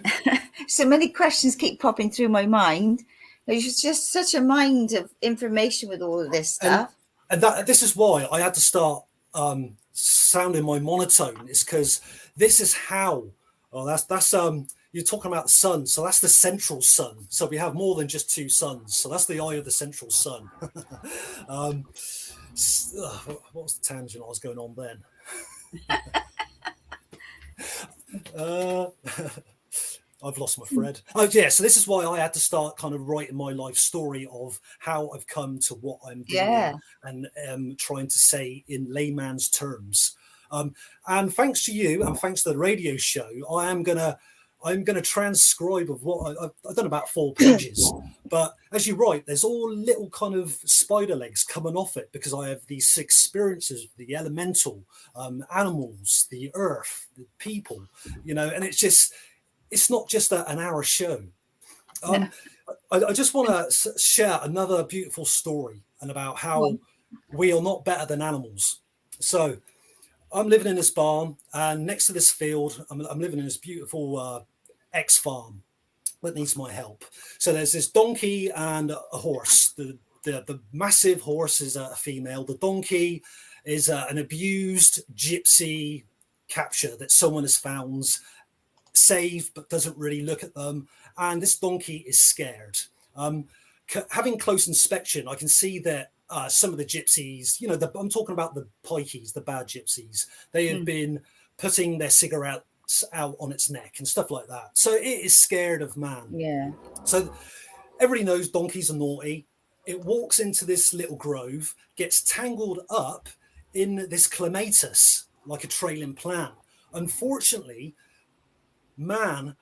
so many questions keep popping through my mind. There's just such a mind of information with all of this stuff. And this is why I had to start sounding my monotone, is because this is how, that's you're talking about the sun. So that's the central sun. So we have more than just two suns. So that's the eye of the central sun. What was the tangent I was going on then? I've lost my thread. Oh yeah, so this is why I had to start kind of writing my life story of how I've come to what I'm doing, and trying to say in layman's terms. And thanks to you, and thanks to the radio show, I'm gonna transcribe of what I've done about 4 pages. But as you write, there's all little kind of spider legs coming off it, because I have these experiences with the elemental, animals, the earth, the people, and it's not just an hour show. I just want to share another beautiful story, and about how we are not better than animals. So I'm living in this barn, and next to this field, I'm living in this beautiful X-farm that needs my help. So there's this donkey and a horse. The massive horse is a female. The donkey is an abused gypsy capture that someone has found, saved, but doesn't really look at them. And this donkey is scared. Having close inspection, I can see that some of the gypsies, I'm talking about the pikeys, the bad gypsies, they have been putting their cigarettes out on its neck and stuff like that. So it is scared of man. Yeah. So everybody knows donkeys are naughty. It walks into this little grove, gets tangled up in this clematis like a trailing plant. Unfortunately, man,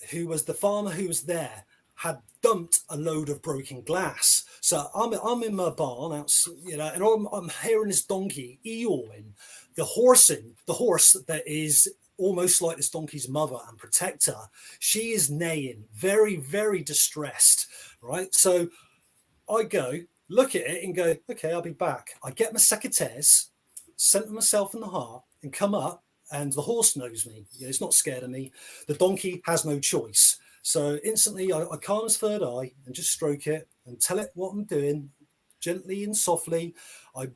who was the farmer who was there, had dumped a load of broken glass. So I'm in my barn, and I'm hearing this donkey eeyawing. The horse that is almost like this donkey's mother and protector, she is neighing, very, very distressed, right? So I go, look at it and go, okay, I'll be back. I get my secateurs, center myself in the heart, and come up, and the horse knows me. It's not scared of me. The donkey has no choice. So instantly I calm its third eye and just stroke it and tell it what I'm doing, gently and softly. I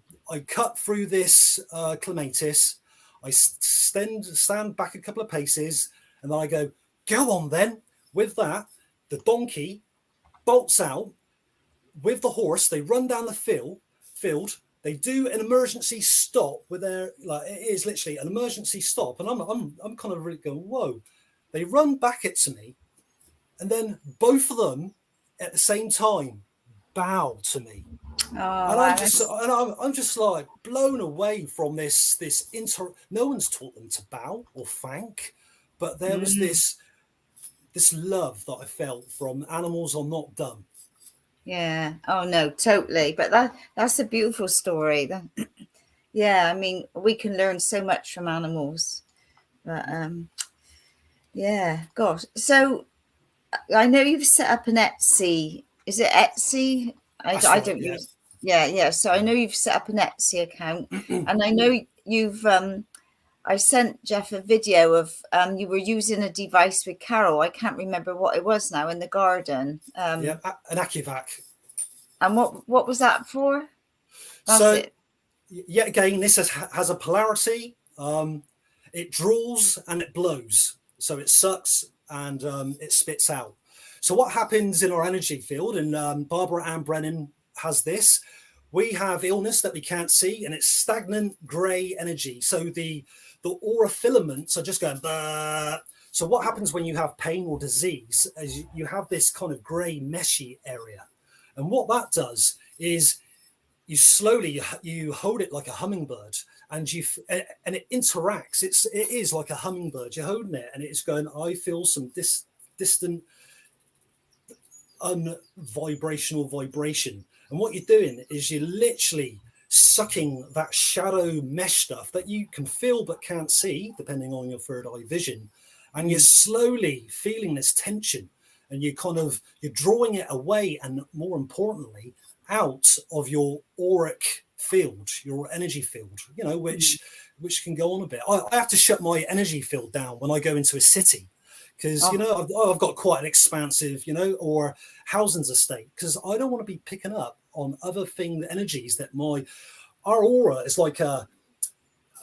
cut through this clematis. I stand back a couple of paces, and then I go on then. With that, the donkey bolts out with the horse. They run down the field. They do an emergency stop with their, it is literally an emergency stop. And I'm kind of really going, whoa. They run back it to me, and then both of them at the same time bow to me. And I'm just like blown away from this no one's taught them to bow or thank, but there was this love that I felt from animals are not dumb. Yeah. Oh no, totally. But that's a beautiful story. Yeah, I mean, we can learn so much from animals. But yeah, gosh. So I know you've set up an Etsy. Is it Etsy? I don't use. Yeah. So I know you've set up an Etsy account, and I know you've. I sent Jeff a video of you were using a device with Carol. I can't remember what it was now in the garden. Yeah, an AccuVac. And what was that for? That's so it. Yet again, this has a polarity. It draws and it blows. So it sucks and it spits out. So what happens in our energy field, and Barbara Ann Brennan has this, we have illness that we can't see, and it's stagnant grey energy. So the aura filaments are just going, bah. So what happens when you have pain or disease is you have this kind of grey meshy area. And what that does is you slowly, you hold it like a hummingbird, and it interacts. It is like a hummingbird. You're holding it, and it's going, I feel some distant, unvibrational vibration. And what you're doing is you're literally sucking that shadow mesh stuff that you can feel but can't see, depending on your third eye vision. And you're slowly feeling this tension, and you're drawing it away, and more importantly, out of your auric field, your energy field, which can go on a bit. I have to shut my energy field down when I go into a city, because I've got quite an expansive, or housings estate, because I don't want to be picking up on other energies that our aura is like a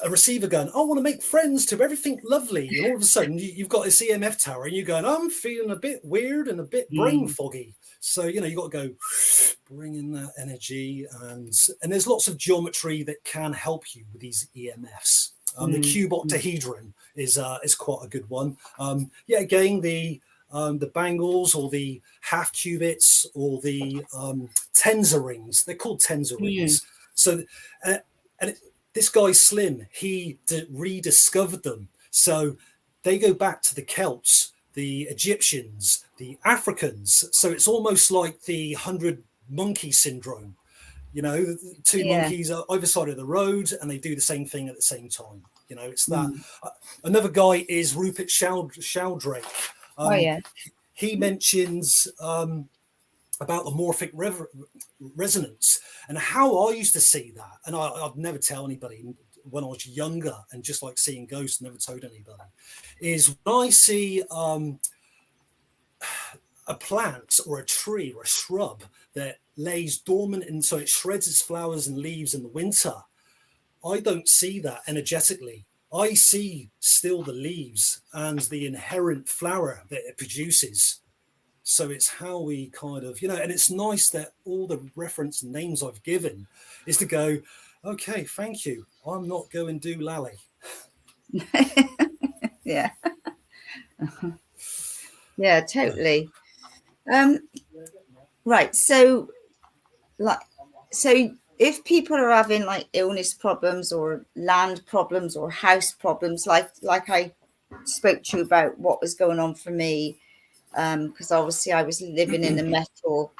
receiver going, I want to make friends to everything lovely, and all of a sudden you've got this EMF tower, and you're going, I'm feeling a bit weird and a bit brain foggy. So you've got to go bring in that energy, and there's lots of geometry that can help you with these EMFs. The cube octahedron is quite a good one. Again, the bangles or the half cubits or the tensor rings, they're called tensor rings. So this guy Slim, he rediscovered them. So they go back to the Celts, the Egyptians, the Africans. So it's almost like the 100 monkey syndrome. Two monkeys are either side of the road, and they do the same thing at the same time. It's that. Another guy is Rupert Sheldrake. He mentions about the morphic resonance, and how I used to see that. And I'd never tell anybody when I was younger, and just like seeing ghosts, never told anybody, is when I see a plant or a tree or a shrub that lays dormant, and so it shreds its flowers and leaves in the winter, I don't see that energetically. I see still the leaves and the inherent flower that it produces. So it's how we kind of, and it's nice that all the reference names I've given is to go, okay, thank you, I'm not going do lally. Yeah. Yeah, totally. Right. So if people are having like illness problems or land problems or house problems, like I spoke to you about what was going on for me, because obviously I was living in a metal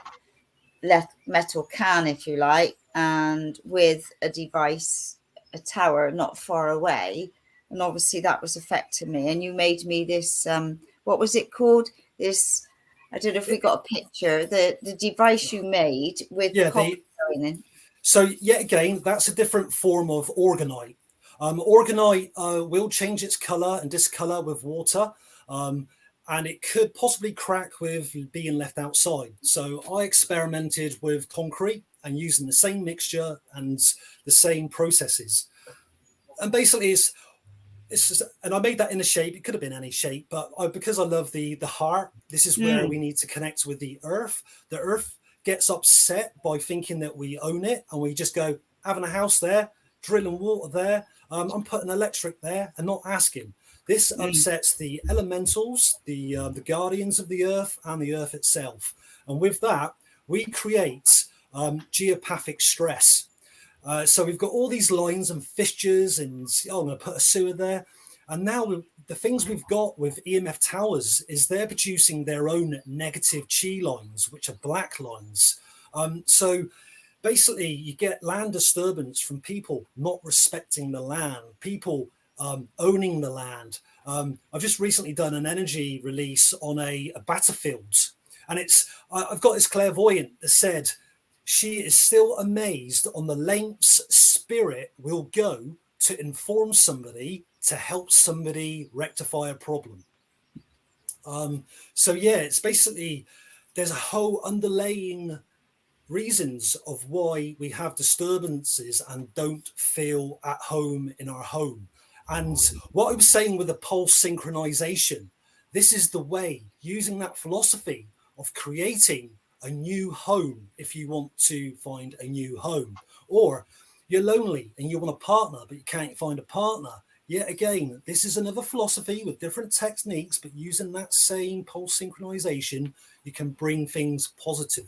can, if you like, and with a device, a tower not far away, and obviously that was affecting me. And you made me this, what was it called? This, I don't know if we got a picture, the device you made with copper going in. So yet again, that's a different form of orgonite. Orgonite will change its color and discolor with water, and it could possibly crack with being left outside. So I experimented with concrete and using the same mixture and the same processes. And basically it's just, and I made that in a shape. It could have been any shape, but because I love the heart, this is where we need to connect with the earth. The earth gets upset by thinking that we own it, and we just go, having a house there, drilling water there, I'm putting electric there, and not asking. This upsets the elementals, the guardians of the earth, and the earth itself. And with that, we create geopathic stress. So we've got all these lines and fixtures, and I'm going to put a sewer there. And now the things we've got with EMF towers is they're producing their own negative chi lines, which are black lines. So basically you get land disturbance from people not respecting the land, people owning the land. I've just recently done an energy release on a battlefield, and I've got this clairvoyant that said she is still amazed on the lengths spirit will go to inform somebody to help somebody rectify a problem. So yeah, it's basically, there's a whole underlying reasons of why we have disturbances and don't feel at home in our home. And what I was saying with the pulse synchronization, this is the way, using that philosophy of creating a new home if you want to find a new home. Or you're lonely and you want a partner but you can't find a partner. Yet again, this is another philosophy with different techniques, but using that same pulse synchronization, you can bring things positive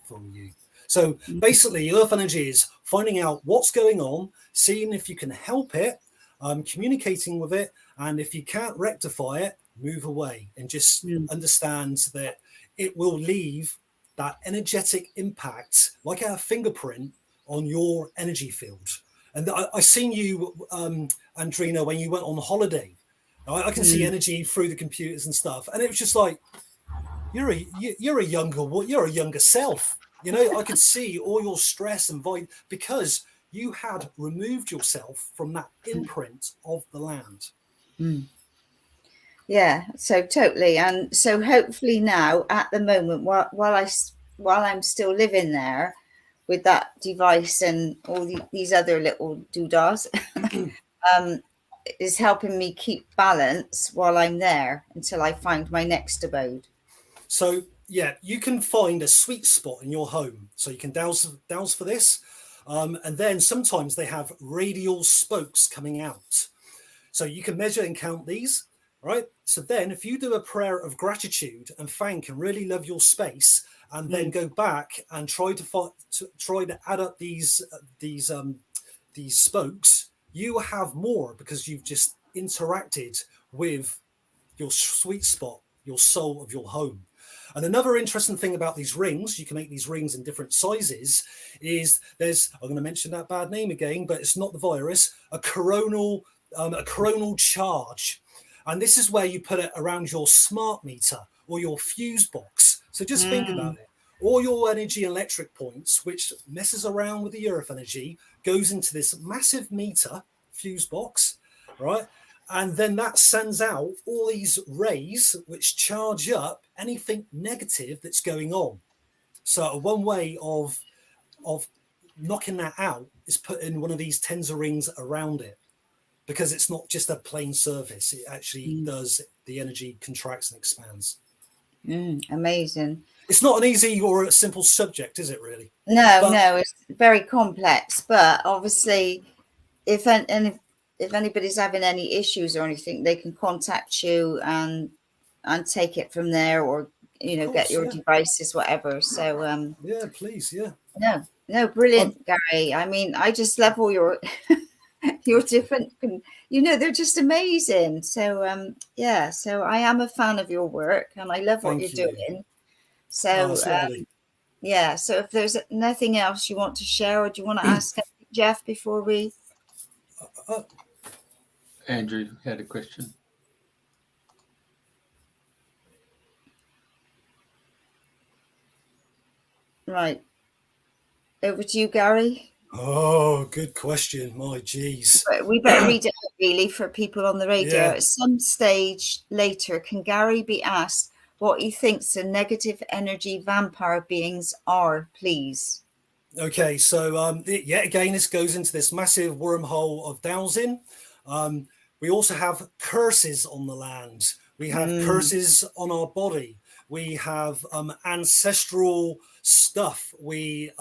for you. So basically, earth energy is finding out what's going on, seeing if you can help it, communicating with it, and if you can't rectify it, move away and just understand that it will leave that energetic impact, like a fingerprint, on your energy field. And I seen you, Andrena, when you went on holiday. I can see energy through the computers and stuff, and it was just like, you're a younger self. You know, I could see all your stress and void because you had removed yourself from that imprint of the land. Yeah, so totally. And so hopefully now, at the moment, while I'm still living there with that device and all these other little doodahs, is helping me keep balance while I'm there until I find my next abode. So yeah, you can find a sweet spot in your home. So you can dowse for this. And then sometimes they have radial spokes coming out. So you can measure and count these, right? So then if you do a prayer of gratitude and thank and really love your space, and then go back and try to add up these spokes, you have more because you've just interacted with your sweet spot, your soul of your home. And another interesting thing about these rings, you can make these rings in different sizes, is there's, I'm going to mention that bad name again, but it's not the virus, a coronal charge. And this is where you put it around your smart meter or your fuse box. So just think about it. All your energy and electric points, which messes around with the earth energy, goes into this massive meter fuse box, right? And then that sends out all these rays which charge up anything negative that's going on. So one way of knocking that out is putting one of these tensor rings around it, because it's not just a plain surface. It actually does, the energy contracts and expands. Amazing. It's not an easy or a simple subject, is it really? No, it's very complex. But obviously, if anybody's having any issues or anything, they can contact you and take it from there, or get your devices, whatever. So yeah, please, yeah. No, brilliant, Garry. I mean, I just love all your your different, they're just amazing. So yeah, so I am a fan of your work and I love what you're doing. So yeah, so if there's nothing else you want to share, or do you want to ask Jeff before we? Andrew had a question. Right. Over to you, Garry. Oh, good question. My geez. We better read it really for people on the radio. Yeah. At some stage later, can Garry be asked what he thinks the negative energy vampire beings are, please? Okay, so yet again, this goes into this massive wormhole of dowsing. We also have curses on the land. We have curses on our body. We have ancestral stuff we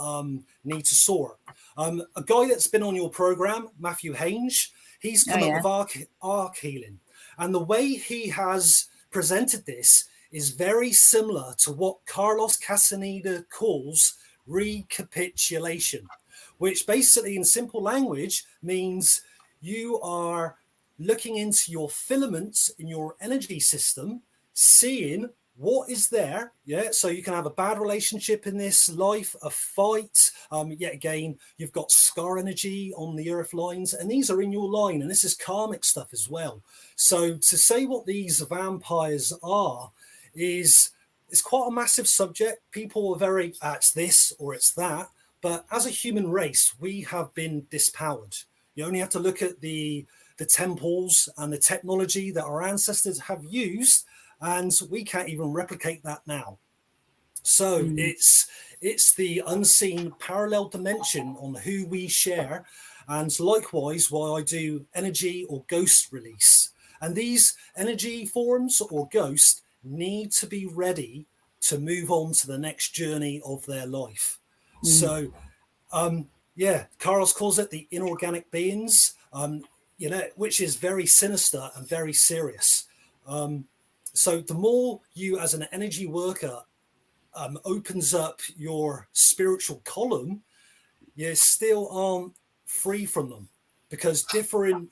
need to sort. A guy that's been on your program, Matthew Hange, he's come up with arc healing. And the way he has presented this is very similar to what Carlos Castaneda calls recapitulation, which basically in simple language means you are looking into your filaments in your energy system, seeing what is there. Yeah, so you can have a bad relationship in this life, a fight. Yet again, you've got scar energy on the earth lines, and these are in your line, and this is karmic stuff as well. So to say what these vampires are is quite a massive subject. People are very, it's this or it's that. But as a human race, we have been dispowered. You only have to look at the the temples and the technology that our ancestors have used, and we can't even replicate that now. So it's the unseen parallel dimension on who we share, and likewise why I do energy or ghost release. And these energy forms or ghosts need to be ready to move on to the next journey of their life. So Carlos calls it the inorganic beings, which is very sinister and very serious. So the more you as an energy worker opens up your spiritual column, you still aren't free from them, because different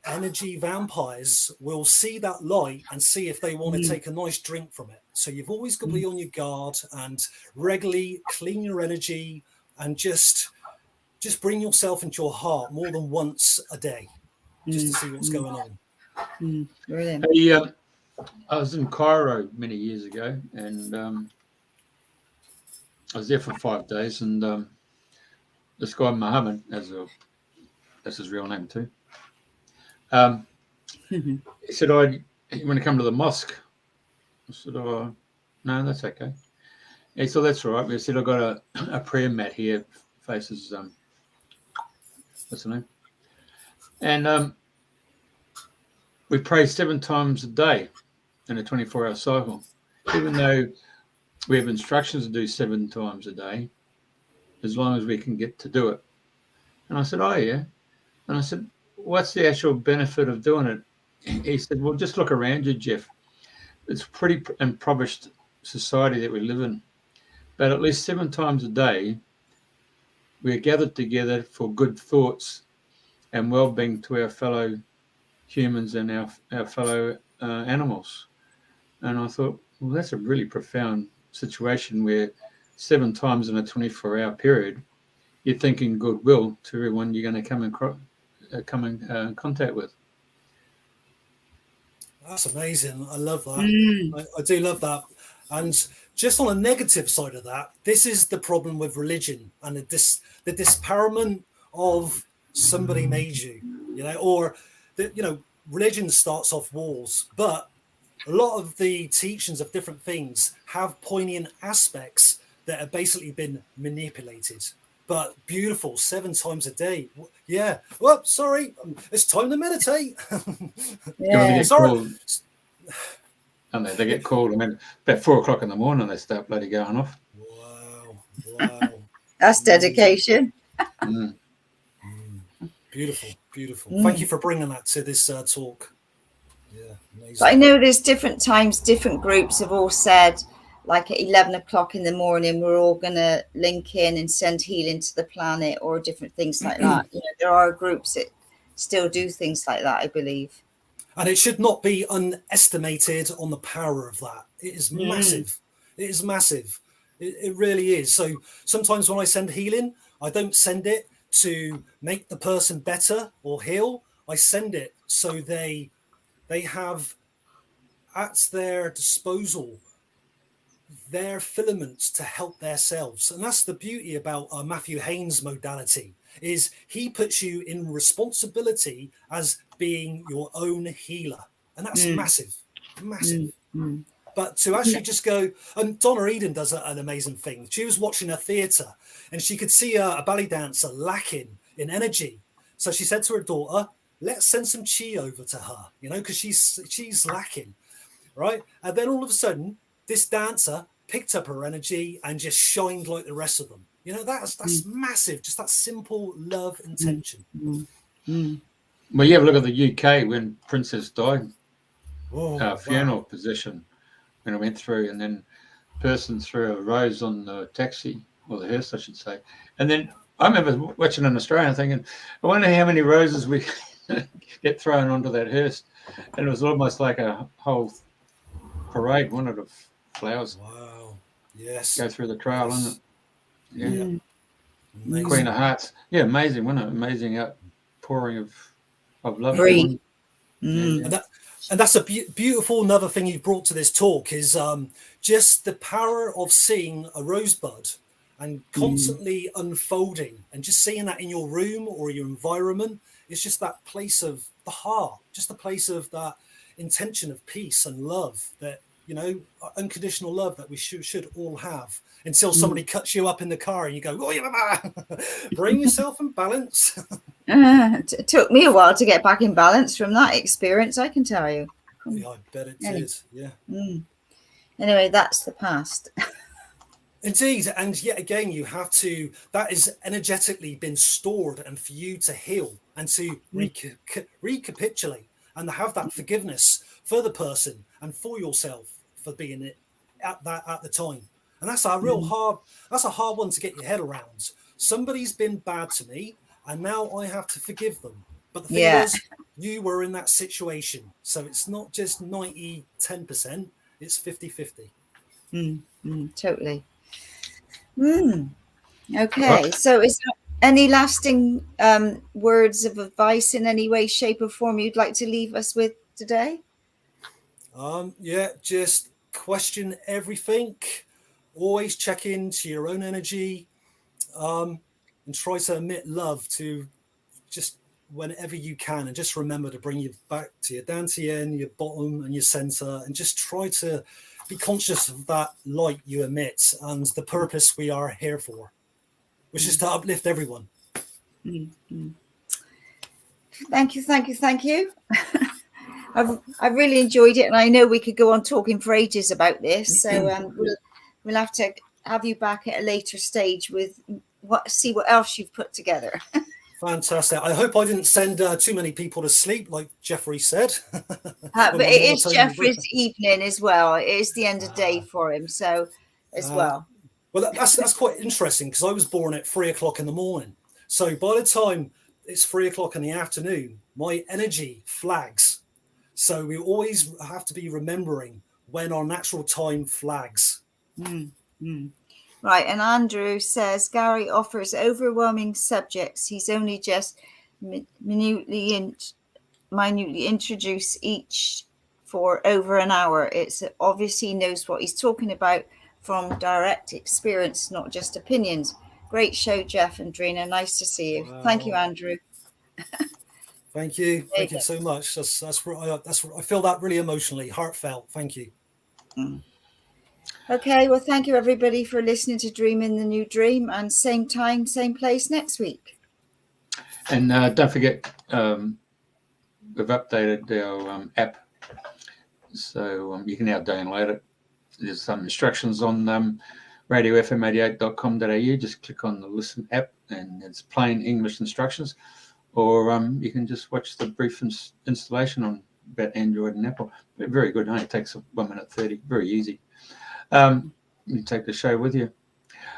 energy vampires will see that light and see if they want to take a nice drink from it. So you've always got to be on your guard and regularly clean your energy, and just bring yourself into your heart more than once a day, just to see what's going on. Brilliant. Hey, I was in Cairo many years ago, and I was there for 5 days, and this guy Muhammad, that's his real name too. He said, "You want to come to the mosque?" I said, "Oh, no, that's okay." He said, "That's all right." He said, "I got a prayer mat here, faces what's the name?" And we pray 7 times a day in a 24-hour cycle, even though we have instructions to do 7 times a day, as long as we can get to do it. And I said, "Oh, yeah." And I said, "What's the actual benefit of doing it?" He said, "Well, just look around you, Jeff. It's a pretty impoverished society that we live in. But at least 7 times a day, we're gathered together for good thoughts and well-being to our fellow humans and our fellow animals." And I thought, well, that's a really profound situation where 7 times in a 24-hour period, you're thinking goodwill to everyone you're going to come in contact with. That's amazing. I love that. I do love that. And just on a negative side of that, this is the problem with religion and the disparagement of somebody made you, or religion starts off walls, but a lot of the teachings of different things have poignant aspects that have basically been manipulated. But beautiful, 7 times a day. Yeah. Well, sorry, it's time to meditate. Yeah. Sorry. And they get called. I mean, about 4 o'clock in the morning, they start bloody going off. Wow. That's dedication. Beautiful. Thank you for bringing that to this talk. Yeah, amazing. But I know there's different times, different groups have all said, like at 11 o'clock in the morning, we're all going to link in and send healing to the planet, or different things like that. There are groups that still do things like that, I believe. And it should not be underestimated on the power of that. It is massive. It is massive. It really is. So sometimes when I send healing, I don't send it to make the person better or heal. I send it so they have at their disposal their filaments to help themselves. And that's the beauty about Matthew Haynes' modality, is he puts you in responsibility as being your own healer. And that's massive. But to actually just go, and Donna Eden does an amazing thing. She was watching a theatre and she could see a ballet dancer lacking in energy. So she said to her daughter, let's send some chi over to her, because she's lacking, right? And then all of a sudden, this dancer picked up her energy and just shined like the rest of them. That's massive. Just that simple love intention. Well, you have a look at the UK when Princess died. Funeral Wow. position when I went through, and then person threw a rose on the taxi, or the hearse, I should say. And then I remember watching in Australia thinking, I wonder how many roses we get thrown onto that hearse. And it was almost like a whole parade, one of the flowers. Wow. Yes. Go through the trail, isn't it? Yeah. Amazing. Queen of Hearts. Yeah, amazing, wasn't it? Amazing outpouring of love. Agree. And that's a beautiful another thing you've brought to this talk is just the power of seeing a rosebud and constantly unfolding, and just seeing that in your room or your environment. It's just that place of the heart, just a place of that intention of peace and love, that, you know, unconditional love that we should all have, until somebody cuts you up in the car and you go, oh, yeah, bring yourself in balance. It took me a while to get back in balance from that experience, I can tell you. Yeah, I bet it did. Yeah. Anyway, that's the past. Indeed. And yet again, you have to, that is energetically been stored, and for you to heal and to recapitulate and have that forgiveness for the person and for yourself for being it at the time. And that's a hard one to get your head around. Somebody's been bad to me, and now I have to forgive them. But the thing is, you were in that situation. So it's not just 10%, it's 50-50. Totally. Okay. So is there any lasting words of advice in any way, shape or form you'd like to leave us with today? Yeah, just question everything. Always check into your own energy, and try to emit love to just whenever you can, and just remember to bring you back to your dantian, your bottom and your center, and just try to be conscious of that light you emit and the purpose we are here for, which is to uplift everyone. Thank you. I've really enjoyed it, and I know we could go on talking for ages about this. So we'll have to have you back at a later stage with see what else you've put together. Fantastic. I hope I didn't send too many people to sleep, like Jeffrey said. But it is Jeffrey's evening as well. It is the end of day for him, so as well. Well, that's quite interesting, because I was born at 3 o'clock in the morning. So by the time it's 3 o'clock in the afternoon, my energy flags. So we always have to be remembering when our natural time flags. Right, and Andrew says Garry offers overwhelming subjects. He's only just minutely introduced each for over an hour. It's obviously knows what he's talking about from direct experience, not just opinions. Great show, Jeff and Andrena. Nice to see you. Wow. Thank you, Andrew. Thank you. Thank you so much. That's I feel that really emotionally, heartfelt. Thank you. Okay, well, thank you everybody for listening to Dreaming the New Dream, and same time, same place next week. And don't forget, we've updated our app, so you can now download it. There's some instructions on radiofm88.com.au. Just click on the Listen app, and it's plain English instructions. Or you can just watch the brief installation on about Android and Apple. Very good. It only takes 1 minute 30. Very easy. You take the show with you.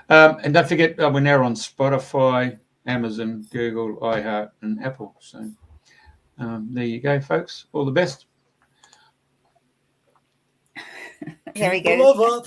And don't forget, we're now on Spotify, Amazon, Google, iHeart, and Apple. So there you go, folks. All the best. There we go.